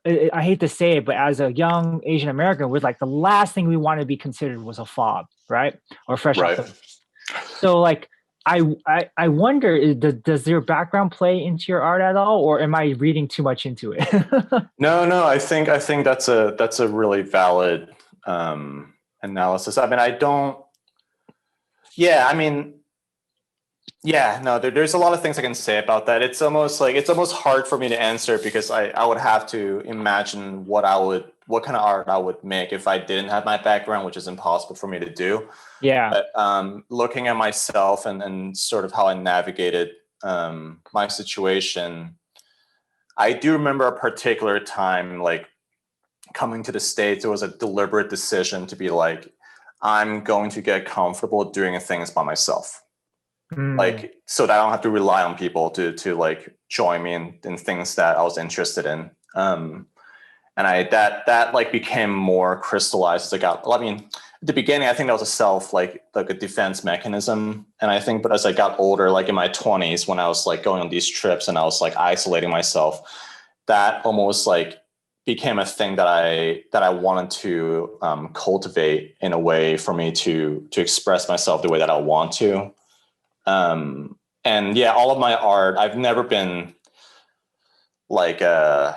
Speaker 2: I hate to say it, but as a young Asian American, we're like the last thing we want to be considered was a fob, right? Or fresh off the. So like, I wonder, does your background play into your art at all, or am I reading too much into it?
Speaker 3: No. I think that's a really valid analysis. I mean, I don't. Yeah, I mean, yeah, no. There's a lot of things I can say about that. It's almost hard for me to answer because I would have to imagine what kind of art I would make if I didn't have my background, which is impossible for me to do.
Speaker 2: Yeah.
Speaker 3: But looking at myself and sort of how I navigated my situation, I do remember a particular time, like coming to the States. It was a deliberate decision to be like, I'm going to get comfortable doing things by myself. Like, so that I don't have to rely on people to like join me in things that I was interested in. And that like became more crystallized as I got, I mean, at the beginning, I think that was like a defense mechanism. And I think, but as I got older, like in my 20s, when I was like going on these trips and I was like isolating myself, that almost like became a thing that I wanted to cultivate in a way for me to express myself the way that I want to. And yeah, all of my art, I've never been like, I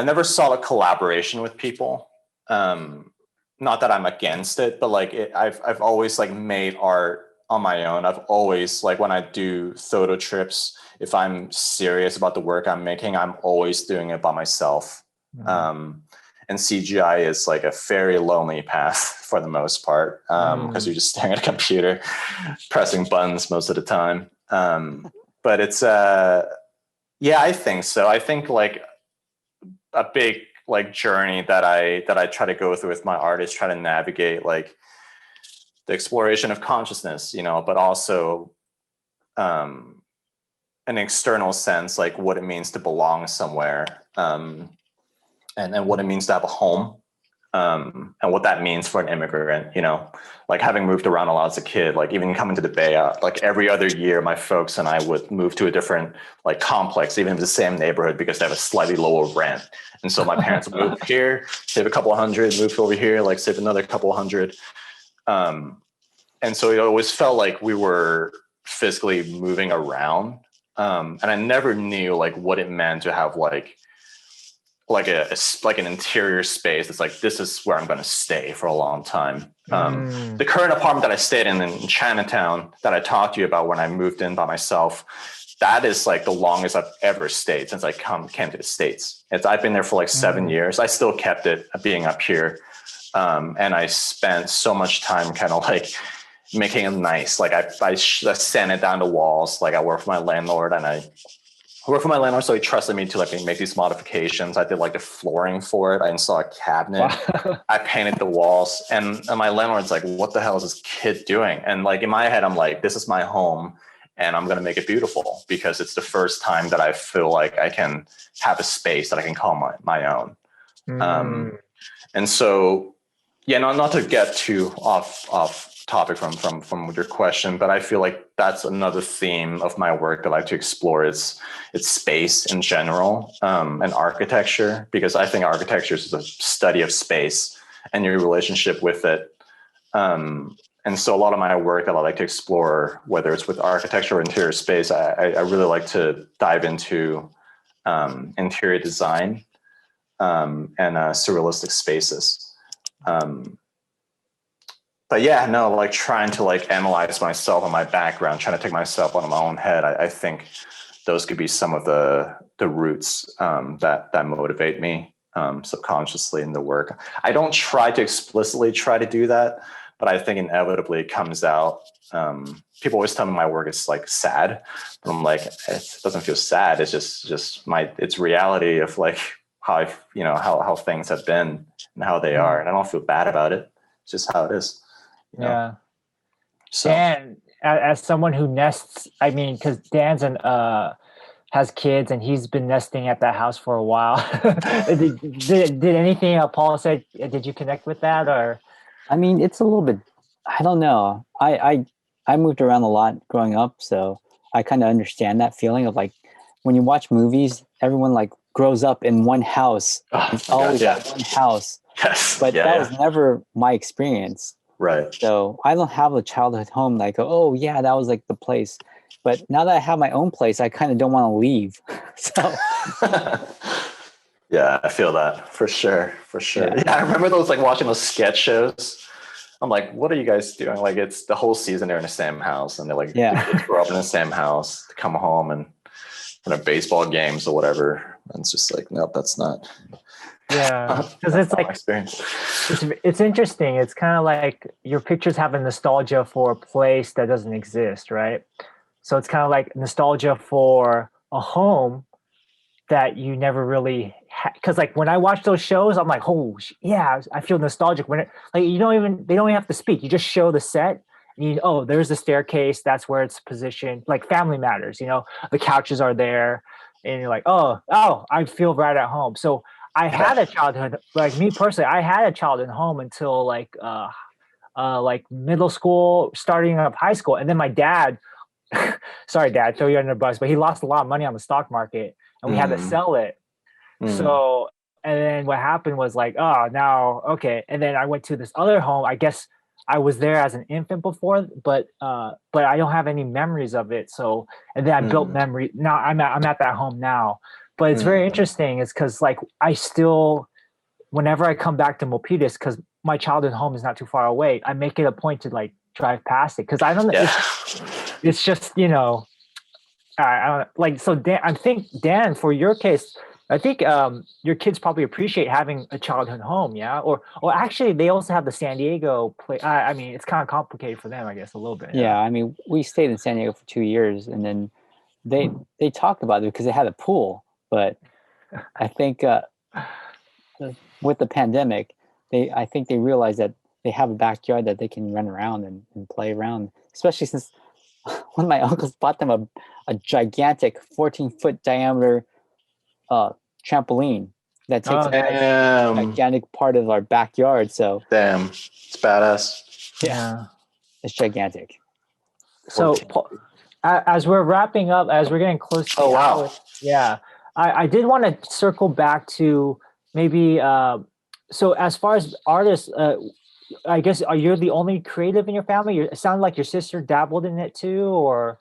Speaker 3: never saw a collaboration with people. Not that I'm against it, but like I've always like made art on my own. I've always, like, when I do photo trips, if I'm serious about the work I'm making, I'm always doing it by myself. And CGI is like a very lonely path for the most part, because you're just staring at a computer, pressing buttons most of the time. But it's, yeah, I think so. I think like a big like journey that I try to go through with my art is try to navigate like the exploration of consciousness, but also an external sense, like what it means to belong somewhere. And what it means to have a home, and what that means for an immigrant, like having moved around a lot as a kid, like even coming to the Bay, like every other year, my folks and I would move to a different like complex, even if it's the same neighborhood, because they have a slightly lower rent. And so my parents would move here, save a couple hundred, move over here, like save another couple hundred. And so it always felt like we were physically moving around. And I never knew like what it meant to have like an interior space. It's like, this is where I'm going to stay for a long time. The current apartment that I stayed in Chinatown that I talked to you about when I moved in by myself, that is like the longest I've ever stayed since I came to the States. I've been there for like 7 years. I still kept it being up here. And I spent so much time kind of like making it nice. Like I sanded down the walls. Like I worked for my landlord so he trusted me to like make these modifications. I did like the flooring for it. I installed a cabinet. Wow. I painted the walls, and my landlord's like, what the hell is this kid doing? And like in my head, I'm like, this is my home and I'm going to make it beautiful because it's the first time that I feel like I can have a space that I can call my own. And so, yeah, not to get too off topic from your question, but I feel like that's another theme of my work that I like to explore. It's space in general, and architecture, because I think architecture is a study of space and your relationship with it. And so a lot of my work that I like to explore, whether it's with architecture or interior space, I really like to dive into interior design and surrealistic spaces. But yeah, no, like trying to like analyze myself and my background, trying to take myself out of my own head. I think those could be some of the roots that motivate me subconsciously in the work. I don't try to explicitly try to do that, but I think inevitably it comes out. People always tell me my work is like sad, but I'm like, it doesn't feel sad. It's just it's reality of like how how things have been and how they are, and I don't feel bad about it. It's just how it is.
Speaker 2: Yeah.
Speaker 3: So
Speaker 2: Dan, as someone who nests, I mean, because Dan's has kids and he's been nesting at that house for a while. did anything Paul said? Did you connect with that or?
Speaker 4: I mean, it's a little bit. I don't know. I moved around a lot growing up, so I kind of understand that feeling of like when you watch movies, everyone like grows up in one house. It's always that one house.
Speaker 3: Yes.
Speaker 4: But that was never my experience.
Speaker 3: Right.
Speaker 4: So I don't have a childhood home that I go, oh yeah, that was like the place. But now that I have my own place, I kind of don't want to leave. So
Speaker 3: yeah, I feel that for sure. Yeah, I remember those like watching those sketch shows. I'm like, what are you guys doing? Like, it's the whole season they're in the same house, and they're like, the kids grow up in the same house, to come home and baseball games or whatever. And it's just like, nope, that's not.
Speaker 2: Yeah, because it's like
Speaker 3: experience.
Speaker 2: It's interesting. It's kind of like your pictures have a nostalgia for a place that doesn't exist, right? So it's kind of like nostalgia for a home that you never really because like when I watch those shows, I'm like, oh yeah, I feel nostalgic when like they don't even have to speak. You just show the set. And there's the staircase. That's where it's positioned. Like Family Matters, the couches are there, and you're like, oh, I feel right at home. So I had a childhood, like me personally, I had a childhood home until like middle school, starting up high school, and then my dad. Sorry, Dad, throw you under the bus, but he lost a lot of money on the stock market, and we had to sell it. So, and then what happened was like, oh, now, okay. And then I went to this other home. I guess I was there as an infant before, but I don't have any memories of it. So, and then I built memory. Now I'm at that home now. But it's very interesting. It's because like I still, whenever I come back to Milpitas, because my childhood home is not too far away, I make it a point to like drive past it because I don't know. Yeah. It's just I don't like. So Dan, I think Dan, for your case, I think your kids probably appreciate having a childhood home, yeah. Or actually, they also have the San Diego place. I mean, it's kind of complicated for them, I guess, a little bit.
Speaker 4: Yeah, I mean, we stayed in San Diego for 2 years, and then they talked about it because they had a pool, but I think with the pandemic, I think they realized that they have a backyard that they can run around and play around, especially since one of my uncles bought them a gigantic 14-foot diameter trampoline that takes a gigantic part of our backyard. So
Speaker 3: damn, it's badass.
Speaker 4: Yeah, it's gigantic.
Speaker 2: So as we're wrapping up, as we're getting close to the hour, yeah, I did want to circle back to maybe so as far as artists, I guess are you the only creative in your family? It sounded like your sister dabbled in it too, or?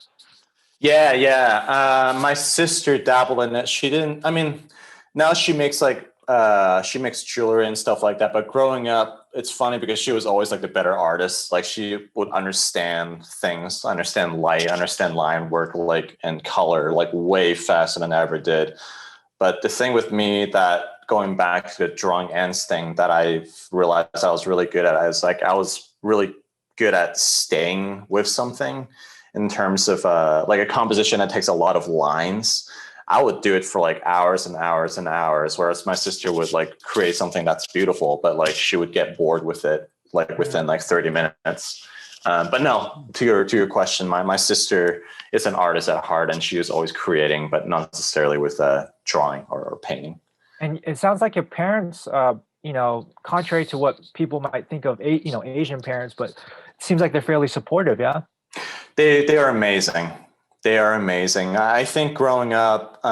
Speaker 3: Yeah. My sister dabbled in it. She didn't. I mean, now she makes she makes jewelry and stuff like that. But growing up, it's funny because she was always like the better artist. Like she would understand things, understand light, understand line work, like and color, like way faster than I ever did. But the thing with me that going back to the drawing ends thing that I realized I was really good at is like I was really good at staying with something in terms of like a composition that takes a lot of lines. I would do it for like hours and hours and hours, whereas my sister would like create something that's beautiful, but like she would get bored with it like within like 30 minutes. But no, to your question, my sister is an artist at heart, and she is always creating, but not necessarily with drawing or painting.
Speaker 2: And it sounds like your parents, contrary to what people might think of, Asian parents, but it seems like they're fairly supportive. Yeah.
Speaker 3: They are amazing. They are amazing. I think growing up,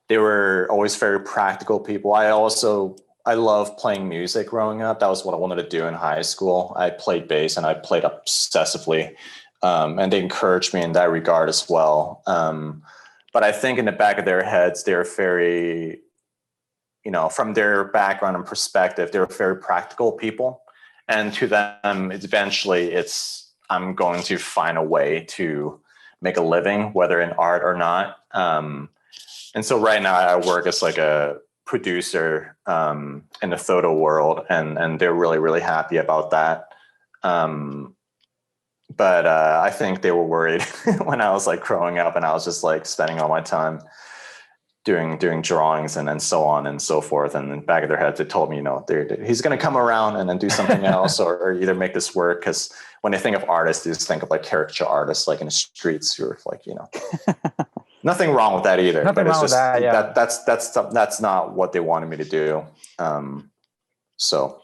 Speaker 3: they were always very practical people. I love playing music growing up. That was what I wanted to do in high school. I played bass and I played obsessively. And they encouraged me in that regard as well. But I think in the back of their heads, they're very, from their background and perspective, they're very practical people. And to them, I'm going to find a way to make a living, whether in art or not. And so right now I work as like a producer in the photo world, and they're really, really happy about that. But I think they were worried when I was like growing up and I was just like spending all my time doing drawings and so on and so forth. And in the back of their heads, they told me, he's going to come around and then do something else or either make this work. Because when they think of artists, they just think of like caricature artists, like in the streets who are like, nothing wrong with that either.
Speaker 2: Nothing wrong with that. Yeah.
Speaker 3: That's not what they wanted me to do. So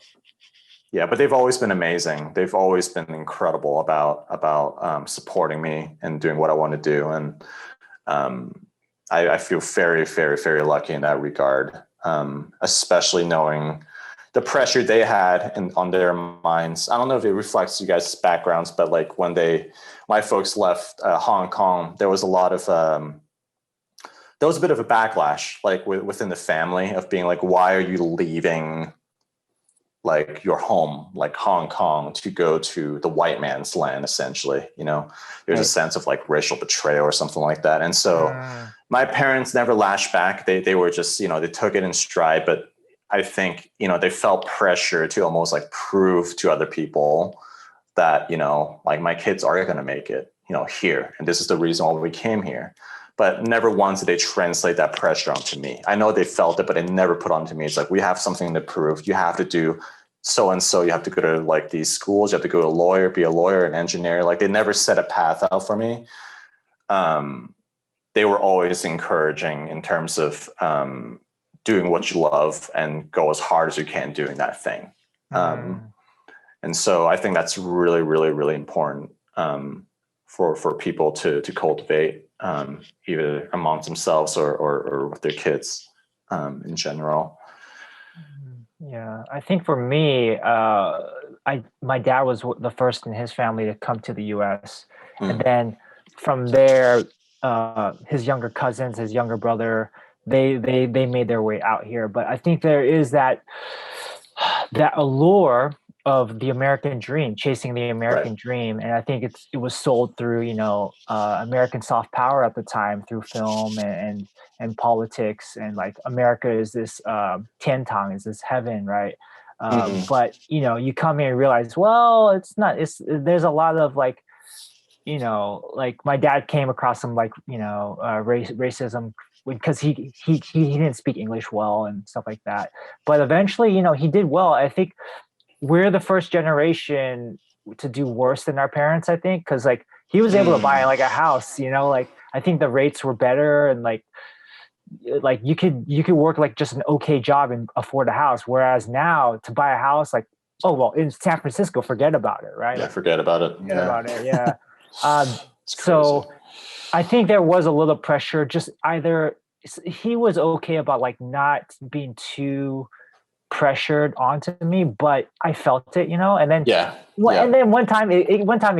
Speaker 3: yeah, but they've always been amazing. They've always been incredible about supporting me and doing what I want to do. And I feel very, very, very lucky in that regard, especially knowing the pressure they had on their minds. I don't know if it reflects you guys' backgrounds, but like when my folks left Hong Kong, there was a lot of, there was a bit of a backlash, like within the family of being like, why are you leaving like your home, like Hong Kong, to go to the white man's land, essentially, there's a sense of like racial betrayal or something like that. And so my parents never lashed back. They were just, they took it in stride, but I think, they felt pressure to almost like prove to other people that, like my kids are going to make it, here. And this is the reason why we came here. But never once did they translate that pressure onto me. I know they felt it, but they never put onto me. It's like, we have something to prove. You have to do so-and-so. You have to go to like these schools. You have to go to a lawyer, be a lawyer, an engineer. Like they never set a path out for me. They were always encouraging in terms of doing what you love and go as hard as you can doing that thing. And so I think that's really, really, really important for people to cultivate, either amongst themselves or with their kids in general.
Speaker 2: Yeah, I think for me, my dad was the first in his family to come to the U.S. And then from there, his younger cousins, his younger brother, they made their way out here. But I think there is that allure of the American dream, chasing the American dream. And I think it was sold through, American soft power at the time, through film and politics. And like America is this tiantang, is this heaven, right? But, you come here and realize, well, it's not, there's a lot of like, like my dad came across some like, racism because he didn't speak English well and stuff like that. But eventually, he did well. I think we're the first generation to do worse than our parents, I think, because like he was able to buy like a house, like I think the rates were better and like you could work like just an okay job and afford a house. Whereas now to buy a house, like, oh, well, in San Francisco, forget about it, right?
Speaker 3: Yeah, forget about it.
Speaker 2: Yeah. So I think there was a little pressure, just either he was okay about like not being too pressured onto me, but I felt it, and then and then one time it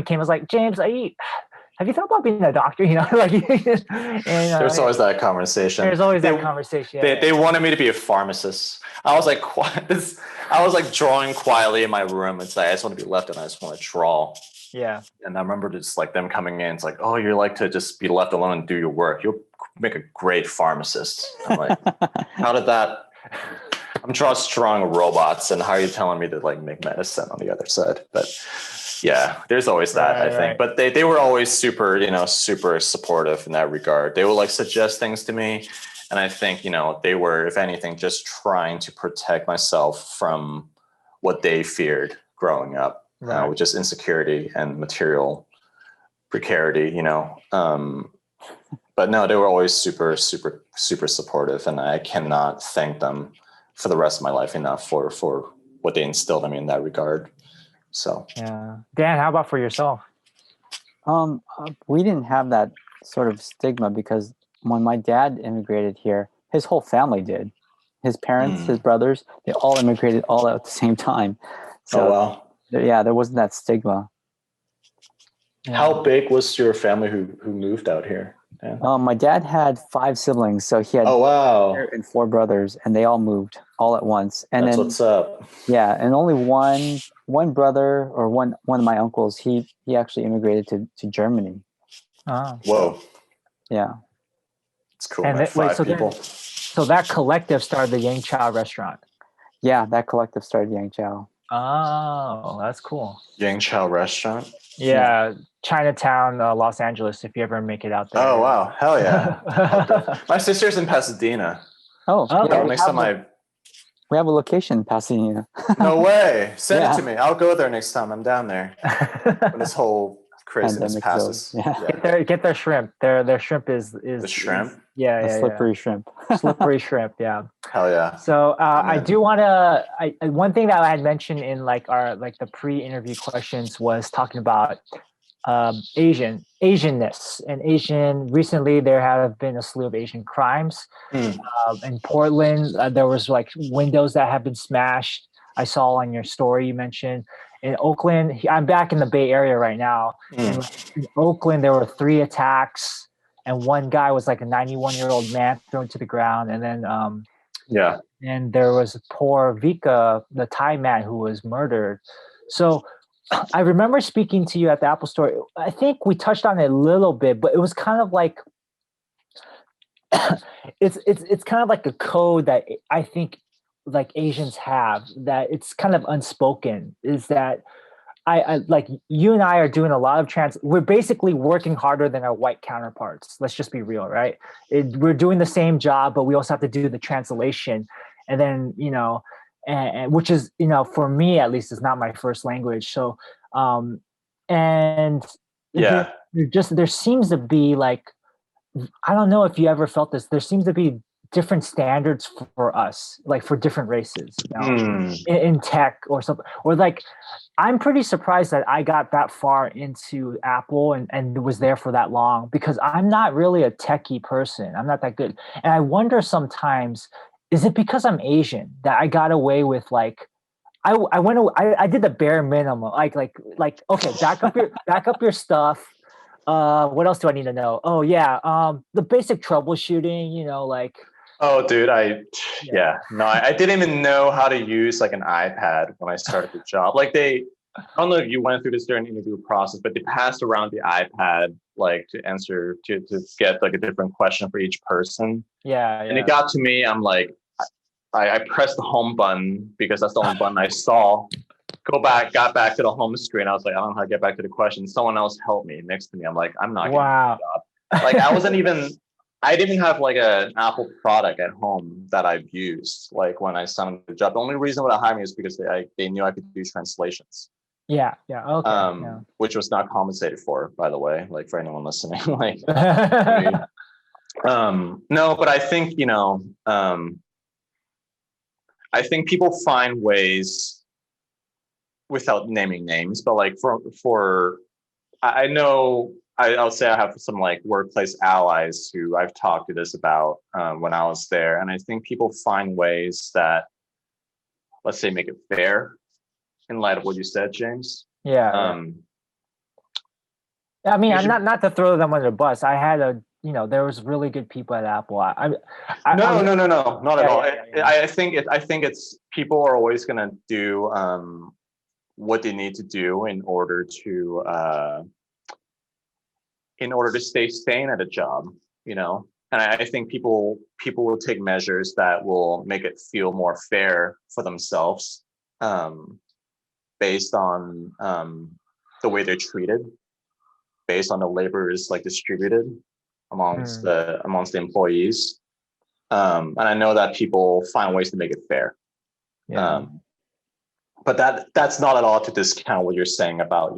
Speaker 2: came, I was like, James, have you thought about being a doctor? Like, and,
Speaker 3: there's always that conversation.
Speaker 2: There's always that conversation.
Speaker 3: They wanted me to be a pharmacist. I was like drawing quietly in my room. It's like, I just want to be left and I just want to draw.
Speaker 2: Yeah.
Speaker 3: And I remember just like them coming in. It's like, oh, you're like to just be left alone and do your work. You'll make a great pharmacist. I'm like, how did that? I'm drawing robots, and how are you telling me to like make medicine on the other side? But yeah, there's always that, I think. But they were always super, super supportive in that regard. They would like suggest things to me. And I think, they were, if anything, just trying to protect myself from what they feared growing up, which is insecurity and material precarity, But no, they were always super, super, super supportive. And I cannot thank them for the rest of my life enough for what they instilled in me in that regard. So
Speaker 2: yeah. Dan, how about for yourself?
Speaker 4: We didn't have that sort of stigma because when my dad immigrated here, his whole family did. His parents, his brothers, they all immigrated all at the same time. So there wasn't that stigma.
Speaker 3: Yeah. How big was your family who moved out here? Yeah.
Speaker 4: My dad had 5 siblings, so he had and 4 brothers, and they all moved all at once. And
Speaker 3: that's what's up.
Speaker 4: Yeah, and only one brother or one of my uncles, he actually immigrated to Germany.
Speaker 3: Whoa.
Speaker 4: Yeah.
Speaker 3: It's cool. And 5 people.
Speaker 2: So that collective started the Yang Chow restaurant.
Speaker 4: Yeah, that collective started Yang Chow.
Speaker 2: Oh, that's cool.
Speaker 3: Yang Chow restaurant.
Speaker 2: Yeah, Chinatown, Los Angeles. If you ever make it out there.
Speaker 3: Oh wow, hell yeah! My sister's in Pasadena.
Speaker 4: Oh,
Speaker 2: Okay.
Speaker 4: yeah,
Speaker 3: Next time
Speaker 4: we have a location in Pasadena.
Speaker 3: no way, send
Speaker 4: Yeah.
Speaker 3: it to me. I'll go there next time I'm down there when this whole craziness
Speaker 4: Pandemic's
Speaker 3: passes.
Speaker 4: over. Yeah.
Speaker 2: Get their shrimp. Their shrimp is
Speaker 3: The shrimp.
Speaker 2: yeah,
Speaker 4: Slippery shrimp.
Speaker 2: slippery shrimp. Yeah.
Speaker 3: Hell yeah.
Speaker 2: So I
Speaker 3: Amen.
Speaker 2: do want to. One thing that I had mentioned in like the pre-interview questions was talking about Asianness and Asian. Recently, there have been a slew of Asian crimes. In Portland, there was like windows that have been smashed. I saw on your story you mentioned. In Oakland, I'm back in the Bay Area right now. In Oakland, there were 3 attacks, and one guy was like a 91-year-old man thrown to the ground, and then and there was poor Vika, the Thai man, who was murdered. So I remember speaking to you at the Apple Store. I think we touched on it a little bit, but it was kind of like it's kind of like a code that I think like Asians have, that it's kind of unspoken, is that I like you and I are doing a lot of we're basically working harder than our white counterparts. Let's just be real, right? We're doing the same job, but we also have to do the translation. And then, and which is, for me, at least, is not my first language. So, and there seems to be like, I don't know if you ever felt this, there seems to be different standards for us, like for different races, in tech or something, or like, I'm pretty surprised that I got that far into Apple and was there for that long, because I'm not really a techie person. I'm not that good. And I wonder sometimes, is it because I'm Asian that I got away with like, I did the bare minimum, like, okay, back up your stuff. What else do I need to know? Oh yeah. The basic troubleshooting, like.
Speaker 3: Oh, dude, I didn't even know how to use like an iPad when I started the job. Like I don't know if you went through this during the interview process, but they passed around the iPad like to answer to get like a different question for each person.
Speaker 2: Yeah.
Speaker 3: And it got to me, I'm like, I pressed the home button because that's the only button I saw. Got back to the home screen. I was like, I don't know how to get back to the question. Someone else helped me next to me. I'm like, I'm not getting the job. Like I didn't even have like an Apple product at home that I've used. Like when I signed the job, the only reason why they hired me is because they knew I could do translations.
Speaker 2: Yeah. Okay.
Speaker 3: Which was not compensated for, by the way. Like for anyone listening, like, no, but I think I think people find ways without naming names, but like I know. I'll say I have some like workplace allies who I've talked to this about when I was there. And I think people find ways that, let's say, make it fair in light of what you said, James.
Speaker 2: Yeah. I mean, I'm not to throw them under the bus. I had there was really good people at Apple.
Speaker 3: No, not at all. Yeah. I think it's people are always going to do what they need to do in order to stay sane at a job, and I think people will take measures that will make it feel more fair for themselves, based on the way they're treated, based on the labor is like distributed amongst the employees, and I know that people find ways to make it fair. Yeah. But that's not at all to discount what you're saying about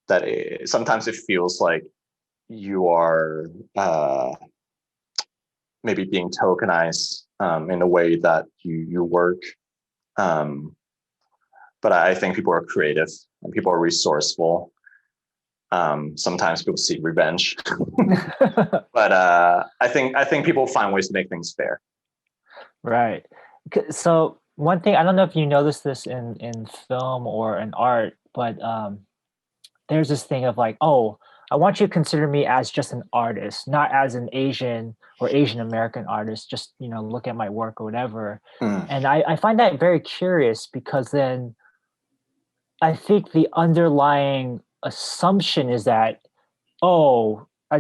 Speaker 3: that sometimes it feels like you are maybe being tokenized in the way that you work. But I think people are creative and people are resourceful. Sometimes people seek revenge, but I think people find ways to make things fair.
Speaker 2: Right. So one thing, I don't know if you noticed this in film or in art, but there's this thing of like, oh, I want you to consider me as just an artist, not as an Asian or Asian American artist. Just, look at my work or whatever. And I find that very curious, because then I think the underlying assumption is that, oh, I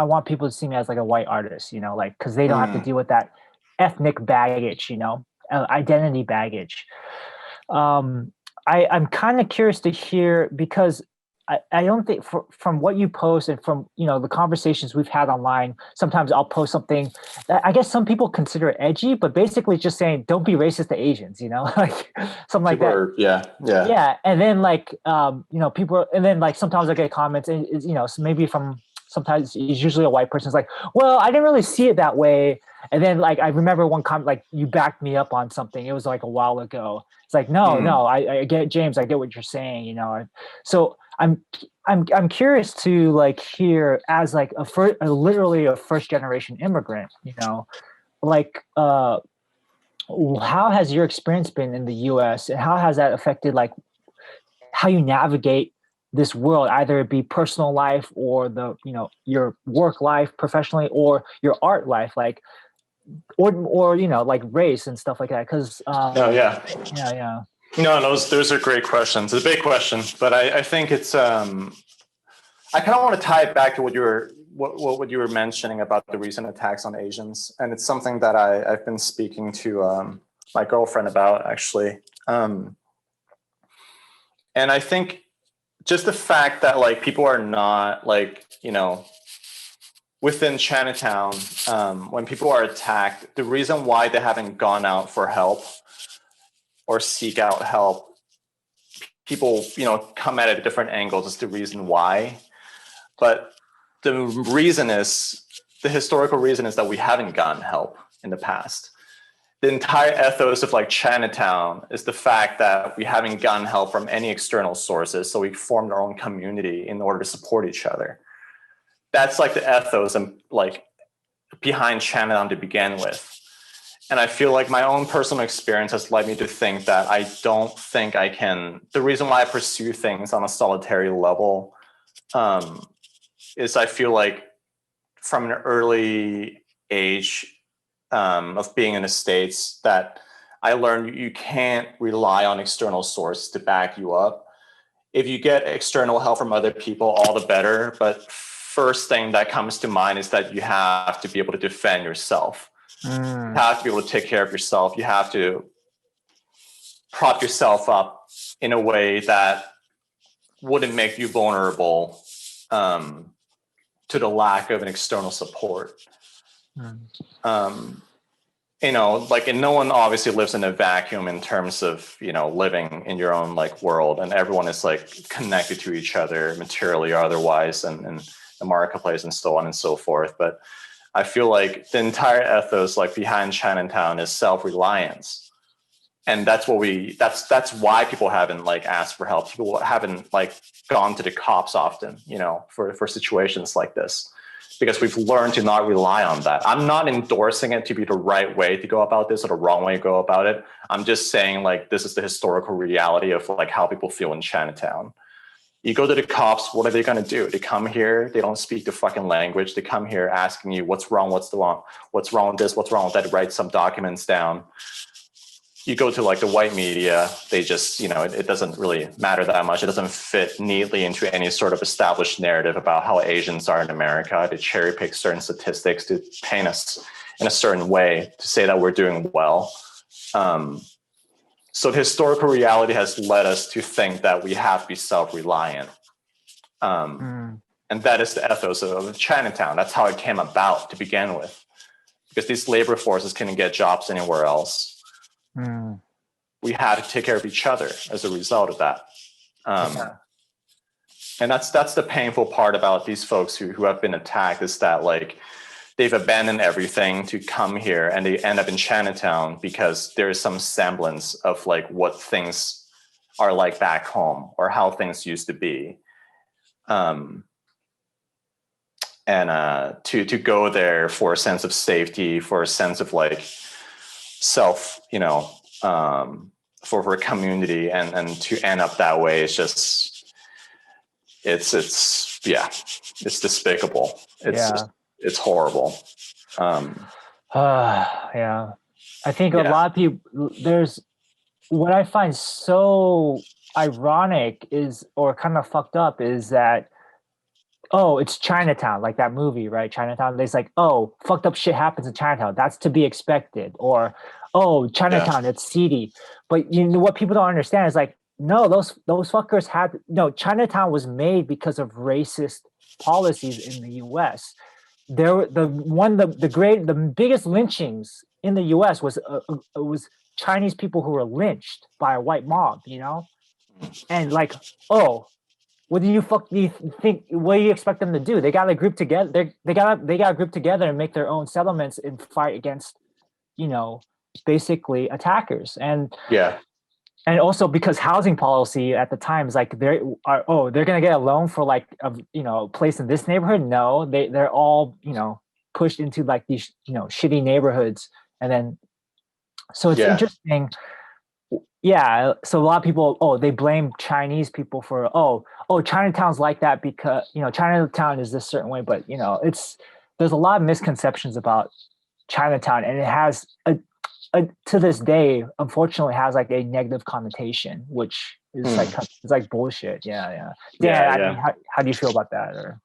Speaker 2: want people to see me as like a white artist, like, because they don't have to deal with that ethnic baggage, identity baggage. I'm kind of curious to hear, because I don't think from what you post and from, the conversations we've had online, sometimes I'll post something that I guess some people consider edgy, but basically just saying, don't be racist to Asians, like something like that. Yeah. And then people, and then like sometimes I get comments and, so maybe from, sometimes it's usually a white person's like, well, I didn't really see it that way. And then like, I remember one comment, like you backed me up on something. It was like a while ago. It's like, no, I get, James, I get what you're saying, So I'm curious to like hear, as like literally a first generation immigrant, like, how has your experience been in the US, and how has that affected like how you navigate this world, either it be personal life or your work life professionally, or your art life, like, or like race and stuff like that? Because yeah.
Speaker 3: No, those are great questions. It's a big question, but I think it's I kind of want to tie it back to what you were mentioning about the recent attacks on Asians, and it's something that I've been speaking to my girlfriend about, actually, and I think just the fact that like people are not like within Chinatown, when people are attacked, the reason why they haven't gone out for help or seek out help, people, come at it at different angles is the reason why. But the historical reason is that we haven't gotten help in the past. The entire ethos of like Chinatown is the fact that we haven't gotten help from any external sources. So we formed our own community in order to support each other. That's like the ethos and like behind Chinatown to begin with. And I feel like my own personal experience has led me to think that I don't think I can. The reason why I pursue things on a solitary level is I feel like from an early age of being in the States that I learned you can't rely on external sources to back you up. If you get external help from other people, all the better. But first thing that comes to mind is that you have to be able to defend yourself. You have to be able to take care of yourself. You have to prop yourself up in a way that wouldn't make you vulnerable to the lack of an external support. Like, and no one obviously lives in a vacuum in terms of, living in your own like world, and everyone is like connected to each other materially or otherwise, and the marketplace and so on and so forth. But I feel like the entire ethos like behind Chinatown is self-reliance. And that's why people haven't like asked for help. People haven't like gone to the cops often, for situations like this, because we've learned to not rely on that. I'm not endorsing it to be the right way to go about this or the wrong way to go about it. I'm just saying like, this is the historical reality of like how people feel in Chinatown. You go to the cops, what are they going to do? They come here, they don't speak the fucking language. They come here asking you what's wrong, what's wrong with this, what's wrong with that. They write some documents down. You go to like the white media, they just, it doesn't really matter that much. It doesn't fit neatly into any sort of established narrative about how Asians are in America. They cherry pick certain statistics to paint us in a certain way to say that we're doing well. So the historical reality has led us to think that we have to be self-reliant. And that is the ethos of Chinatown. That's how it came about to begin with, because these labor forces couldn't get jobs anywhere else. We had to take care of each other as a result of that. And that's the painful part about these folks who have been attacked, is that like they've abandoned everything to come here, and they end up in Chinatown because there is some semblance of like what things are like back home or how things used to be. And to go there for a sense of safety, for a sense of like self, for a community, and to end up that way is just, it's despicable. It's horrible.
Speaker 2: Yeah. I think a lot of people, there's, what I find so ironic is, or kind of fucked up, is that, oh, it's Chinatown, like that movie, right? Chinatown. It's like, oh, fucked up shit happens in Chinatown. That's to be expected. Or, oh, Chinatown, it's seedy. But what people don't understand is like, no, those fuckers had no. Chinatown was made because of racist policies in the U.S. The biggest lynchings in the U.S. was Chinese people who were lynched by a white mob, and like, oh, what do you think? What do you expect them to do? They got to group together. They got to group together and make their own settlements and fight against, basically attackers. And also because housing policy at the time is like they're gonna get a loan for like a place in this neighborhood. No, they're all pushed into like these shitty neighborhoods, and then so it's interesting. Yeah, so a lot of people they blame Chinese people for Chinatown's like that because Chinatown is this certain way, but there's a lot of misconceptions about Chinatown, and it has to this day, unfortunately, has like a negative connotation, which is it's like bullshit. Yeah. I mean, how do you feel about that? Or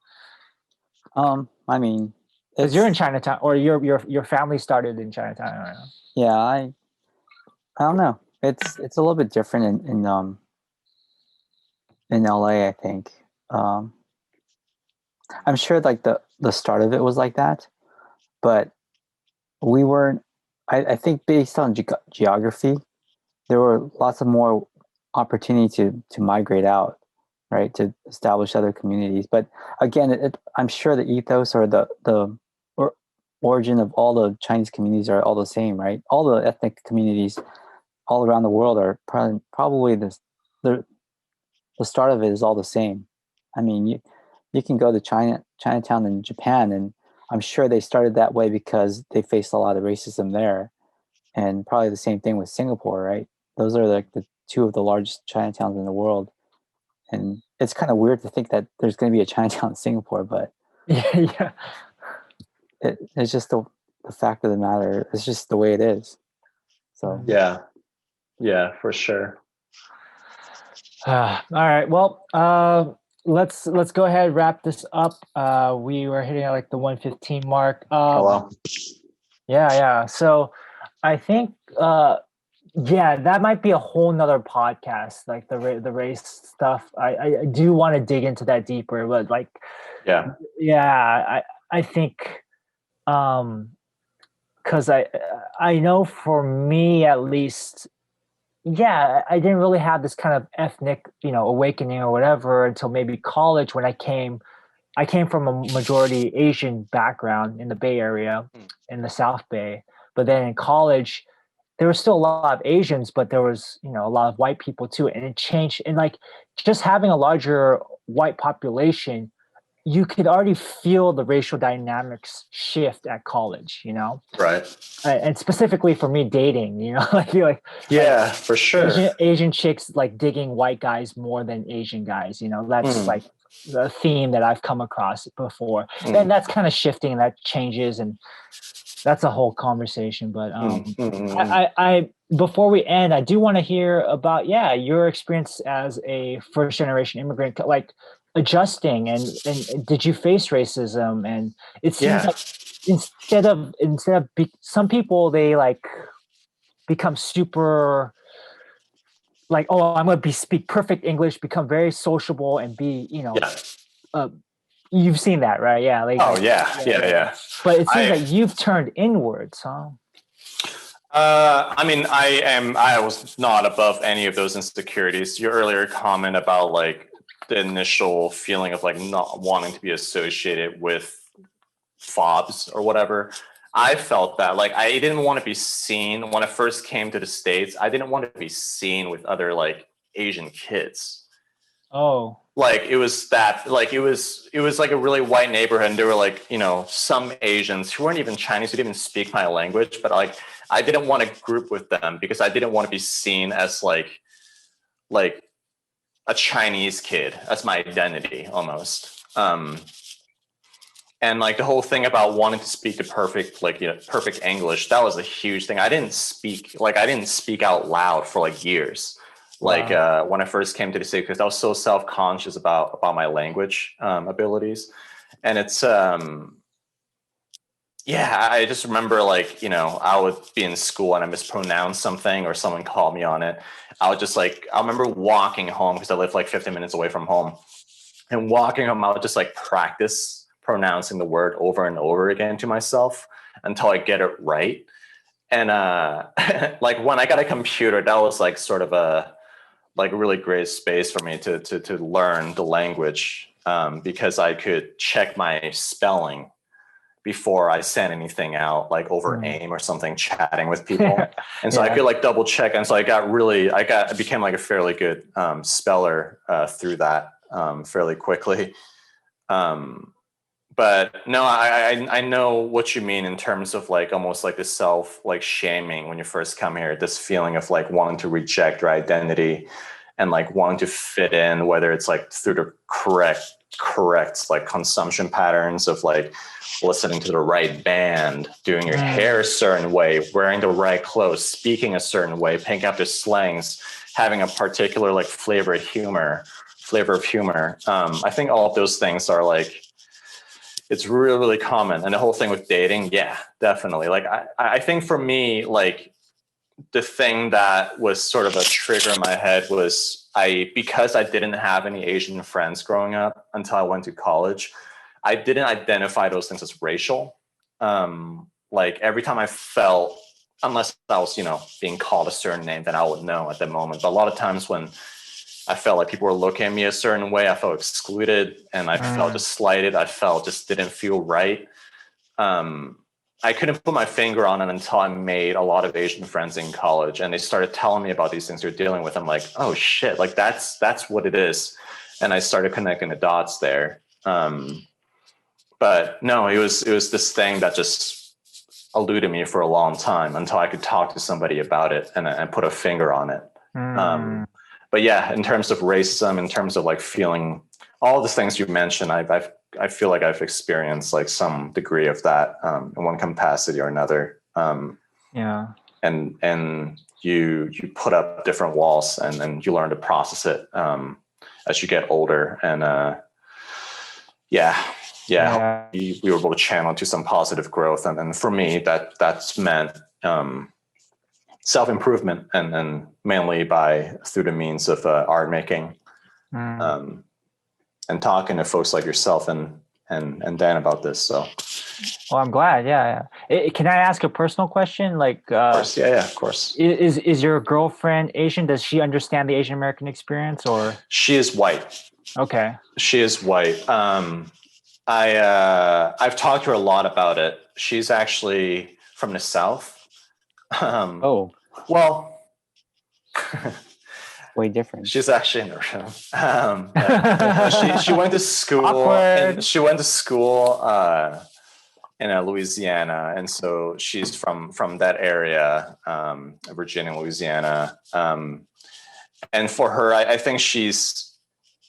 Speaker 4: I mean,
Speaker 2: because you're in Chinatown, or your family started in Chinatown. I don't know.
Speaker 4: Yeah, I don't know. It's a little bit different in LA, I think. I'm sure like the start of it was like that, but we weren't. I think based on geography, there were lots of more opportunity to migrate out, right, to establish other communities. But again, I'm sure the ethos or the origin of all the Chinese communities are all the same, right? All the ethnic communities all around the world are probably the start of it is all the same. I mean, you can go to Chinatown in Japan, and I'm sure they started that way because they faced a lot of racism there. And probably the same thing with Singapore, right? Those are like the two of the largest Chinatowns in the world. And it's kind of weird to think that there's going to be a Chinatown in Singapore, but
Speaker 2: yeah.
Speaker 4: It's just the fact of the matter. It's just the way it is. So
Speaker 3: yeah, for sure.
Speaker 2: All right. Well, let's go ahead and wrap this up. We were hitting at like the 1:15 mark.
Speaker 3: Hello.
Speaker 2: Yeah. So I think that might be a whole nother podcast, like the race stuff. I do want to dig into that deeper, but like I think because I know for me at least, I didn't really have this kind of ethnic awakening or whatever until maybe college, when I came from a majority Asian background in the Bay Area, in the South Bay. But then in college, there was still a lot of Asians, but there was, a lot of white people too. And it changed. And like just having a larger white population, you could already feel the racial dynamics shift at college,
Speaker 3: Right.
Speaker 2: And specifically for me dating,
Speaker 3: For sure.
Speaker 2: Asian chicks like digging white guys more than Asian guys, that's like the theme that I've come across before. And that's kind of shifting, and that changes, and that's a whole conversation. But I before we end, I do want to hear about your experience as a first generation immigrant, like adjusting, and did you face racism? And it seems like instead of some people, they like become super like, I'm going to speak perfect English, become very sociable, and be you've seen that, right? Yeah. Like,
Speaker 3: yeah.
Speaker 2: But it seems like you've turned inwards, huh?
Speaker 3: I mean, I was not above any of those insecurities. Your earlier comment about like the initial feeling of like not wanting to be associated with fobs or whatever, I felt that like I didn't want to be seen when I first came to the States. I didn't want to be seen with other like Asian kids.
Speaker 2: Oh,
Speaker 3: like it was like a really white neighborhood, and there were like some Asians who weren't even Chinese, who didn't even speak my language, but like I didn't want to group with them because I didn't want to be seen as like a Chinese kid as my identity almost. And like the whole thing about wanting to speak the perfect English, that was a huge thing. I didn't speak out loud for like years. Like when I first came to the States, because I was so self-conscious about my language abilities. And it's Yeah, I just remember like, I would be in school and I mispronounced something or someone called me on it. I remember walking home because I lived like 15 minutes away from home. And walking home, I would just like practice pronouncing the word over and over again to myself until I get it right. And like when I got a computer, that was like sort of a really great space for me to learn the language, because I could check my spelling before I sent anything out, like over AIM or something, chatting with people. And so I could like double check. And so I became like a fairly good speller through that fairly quickly. But no, I know what you mean in terms of like almost like the self like shaming when you first come here, this feeling of like wanting to reject your identity and like wanting to fit in, whether it's like through the correct like consumption patterns of like listening to the right band, doing your hair a certain way, wearing the right clothes, speaking a certain way, picking up the slangs, having a particular like flavor of humor. I think all of those things are like, it's really, really common. And the whole thing with dating, yeah, definitely. Like I think for me, like the thing that was sort of a trigger in my head was because I didn't have any Asian friends growing up until I went to college, I didn't identify those things as racial. Like every time I felt, unless I was, being called a certain name, then I would know at the moment. But a lot of times when I felt like people were looking at me a certain way, I felt excluded and I felt just slighted. I felt just didn't feel right. I couldn't put my finger on it until I made a lot of Asian friends in college and they started telling me about these things they're dealing with. I'm like, oh shit, like that's what it is. And I started connecting the dots there. But no, it was this thing that just eluded me for a long time until I could talk to somebody about it and put a finger on it. But yeah, in terms of racism, in terms of like feeling all the things you mentioned, I feel like I've experienced like some degree of that in one capacity or another. And you put up different walls and then you learn to process it as you get older. And we were able to channel to some positive growth. And for me, that's meant self-improvement and mainly through the means of art making. And talking to folks like yourself and Dan about this. So,
Speaker 2: well, I'm glad. Yeah. Can I ask a personal question? Like,
Speaker 3: of course. Yeah, of course.
Speaker 2: Is your girlfriend Asian? Does she understand the Asian American experience, or?
Speaker 3: She is white.
Speaker 2: Okay.
Speaker 3: She is white. I've talked to her a lot about it. She's actually from the South.
Speaker 4: Oh,
Speaker 3: well.
Speaker 4: Way different.
Speaker 3: She's actually in the room. She went to school. She went to school in Louisiana, and so she's from that area, Virginia, Louisiana. And for her, I think she's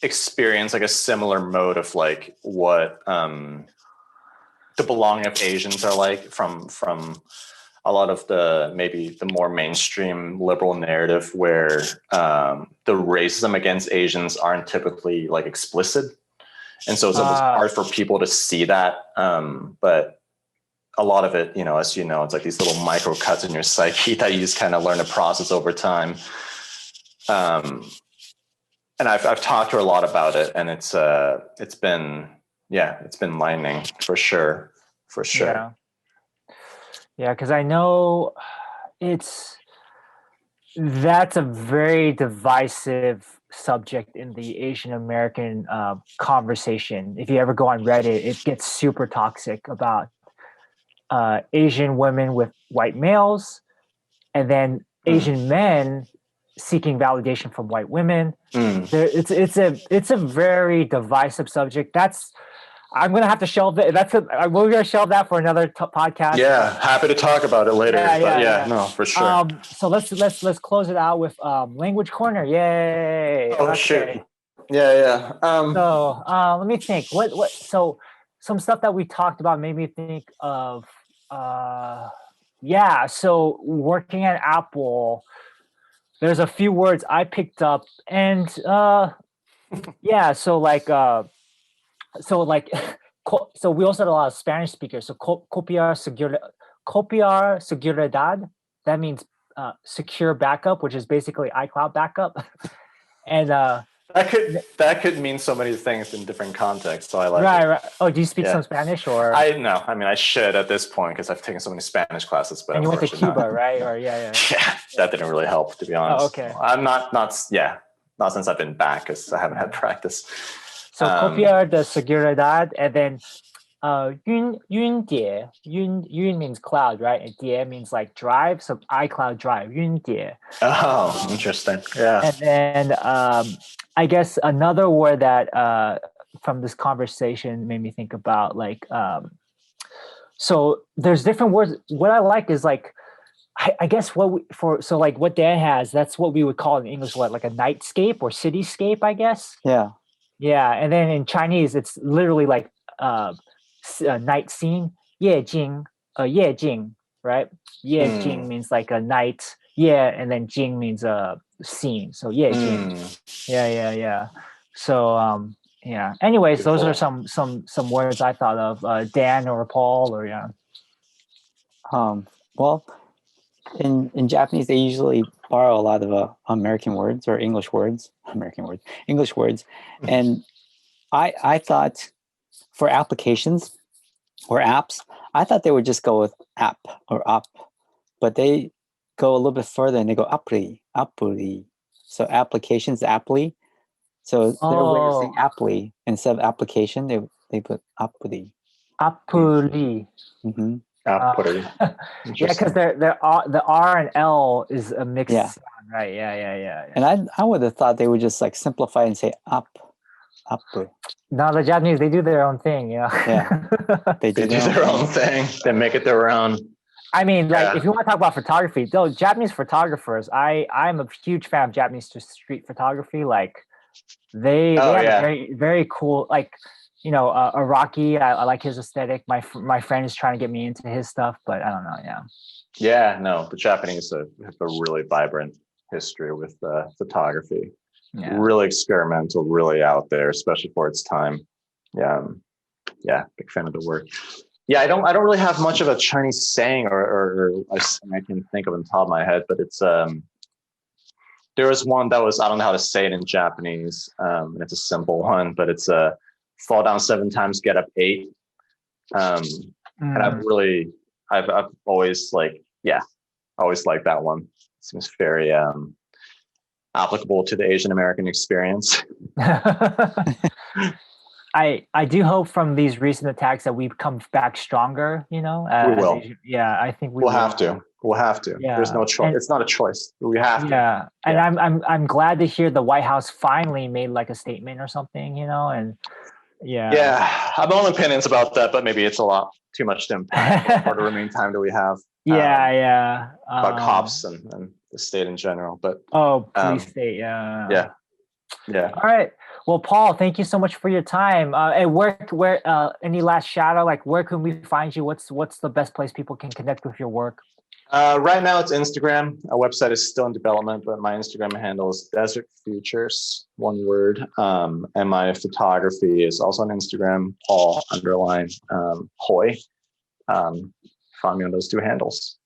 Speaker 3: experienced like a similar mode of like what the belonging of Asians are like from a lot of maybe the more mainstream liberal narrative where the racism against Asians aren't typically like explicit. And so it's almost hard for people to see that. But a lot of it, as you know, it's like these little micro cuts in your psyche that you just kind of learn to process over time. And I've talked to her a lot about it, and it's been enlightening for sure.
Speaker 2: Yeah, because I know that's a very divisive subject in the Asian American conversation. If you ever go on Reddit, it gets super toxic about Asian women with white males, and then Asian men seeking validation from white women. It's a very divisive subject. I'm gonna have to shelve it. We're gonna shelve that for another podcast.
Speaker 3: Yeah, happy to talk about it later. No, for sure.
Speaker 2: So let's close it out with language corner. Yay!
Speaker 3: Oh, shoot. Yeah.
Speaker 2: So let me think. What? So some stuff that we talked about made me think of. So working at Apple, there's a few words I picked up, and so we also had a lot of Spanish speakers. So copiar seguridad, that means secure backup, which is basically iCloud backup. And
Speaker 3: that could mean so many things in different contexts. So I like it.
Speaker 2: Right. Oh, do you speak some Spanish or?
Speaker 3: I mean, I should at this point because I've taken so many Spanish classes. But
Speaker 2: and you went to Cuba, right? Or
Speaker 3: Yeah, that didn't really help, to be honest.
Speaker 2: Oh, okay.
Speaker 3: I'm not since I've been back because I haven't had practice.
Speaker 2: So copiar de seguridad, and then yun means cloud, right? And die means like drive, so iCloud drive, yun die.
Speaker 3: Oh, interesting. Yeah.
Speaker 2: And then I guess another word that from this conversation made me think about, like, so there's different words. What I like is like, I guess what Dan has, that's what we would call in English, like a nightscape or cityscape, I guess.
Speaker 4: Yeah.
Speaker 2: Yeah, and then in Chinese, it's literally like night scene, 夜景, 夜景, right? 夜景 means like a night, and then 景 means a scene. So 夜景. Yeah. So Anyways,
Speaker 3: Beautiful.
Speaker 2: those are some words I thought of. Dan or Paul or
Speaker 4: Well, in Japanese, they usually borrow a lot of American words or English words, and I thought for applications or apps, I thought they would just go with app or up, but they go a little bit further and they go appli. So applications, appli. So their way of saying appli instead of application, they put appli.
Speaker 2: Appli.
Speaker 4: Mm-hmm.
Speaker 2: Yeah, because the R and L is a mixed sound, right? Yeah.
Speaker 4: And I would have thought they would just like simplify and say up.
Speaker 2: No, the Japanese, they do their own thing,
Speaker 4: Yeah,
Speaker 3: they do their own thing. They make it their own.
Speaker 2: I mean, like, if you want to talk about photography, though, Japanese photographers, I'm a huge fan of Japanese street photography. Like, they have a very, very cool, like, Araki, I like his aesthetic. My friend is trying to get me into his stuff, but I don't know.
Speaker 3: Yeah, no, the Japanese have a really vibrant history with photography.
Speaker 2: Yeah.
Speaker 3: Really experimental, really out there, especially for its time. Yeah, big fan of the work. Yeah, I don't really have much of a Chinese saying or I can think of on the top of my head, but it's there was one that was, I don't know how to say it in Japanese, and it's a simple one, but it's fall down 7 times, get up 8. And I've always liked that one. It seems very applicable to the Asian American experience.
Speaker 2: I do hope from these recent attacks that we've come back stronger,
Speaker 3: we will.
Speaker 2: I think
Speaker 3: we'll have to. Yeah. There's no choice. It's not a choice. We have to.
Speaker 2: Yeah. And I'm glad to hear the White House finally made like a statement or something, and
Speaker 3: Yeah. I have my own opinions about that, but maybe it's a lot too much to impact for the remaining time that we have.
Speaker 2: About
Speaker 3: cops and the state in general. But
Speaker 2: police state,
Speaker 3: Yeah.
Speaker 2: All right. Well, Paul, thank you so much for your time. And where any last shout out? Like, where can we find you? What's the best place people can connect with your work?
Speaker 3: Right now it's Instagram. Our website is still in development, but my Instagram handle is Desert Futures, one word. And my photography is also on Instagram, Paul_Hoi. Find me on those 2 handles.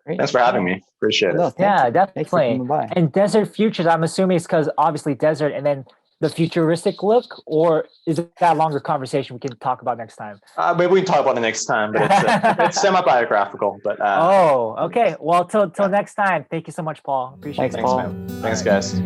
Speaker 3: Great. Thanks for having me. Appreciate it.
Speaker 2: Definitely. And Desert Futures, I'm assuming it's because obviously desert and then the futuristic look, or is it that longer conversation we can talk about next time?
Speaker 3: Maybe we can talk about it next time, but it's semi-biographical. But
Speaker 2: okay. Well, till next time. Thank you so much, Paul. Appreciate it.
Speaker 3: Thanks, man. Thanks, guys.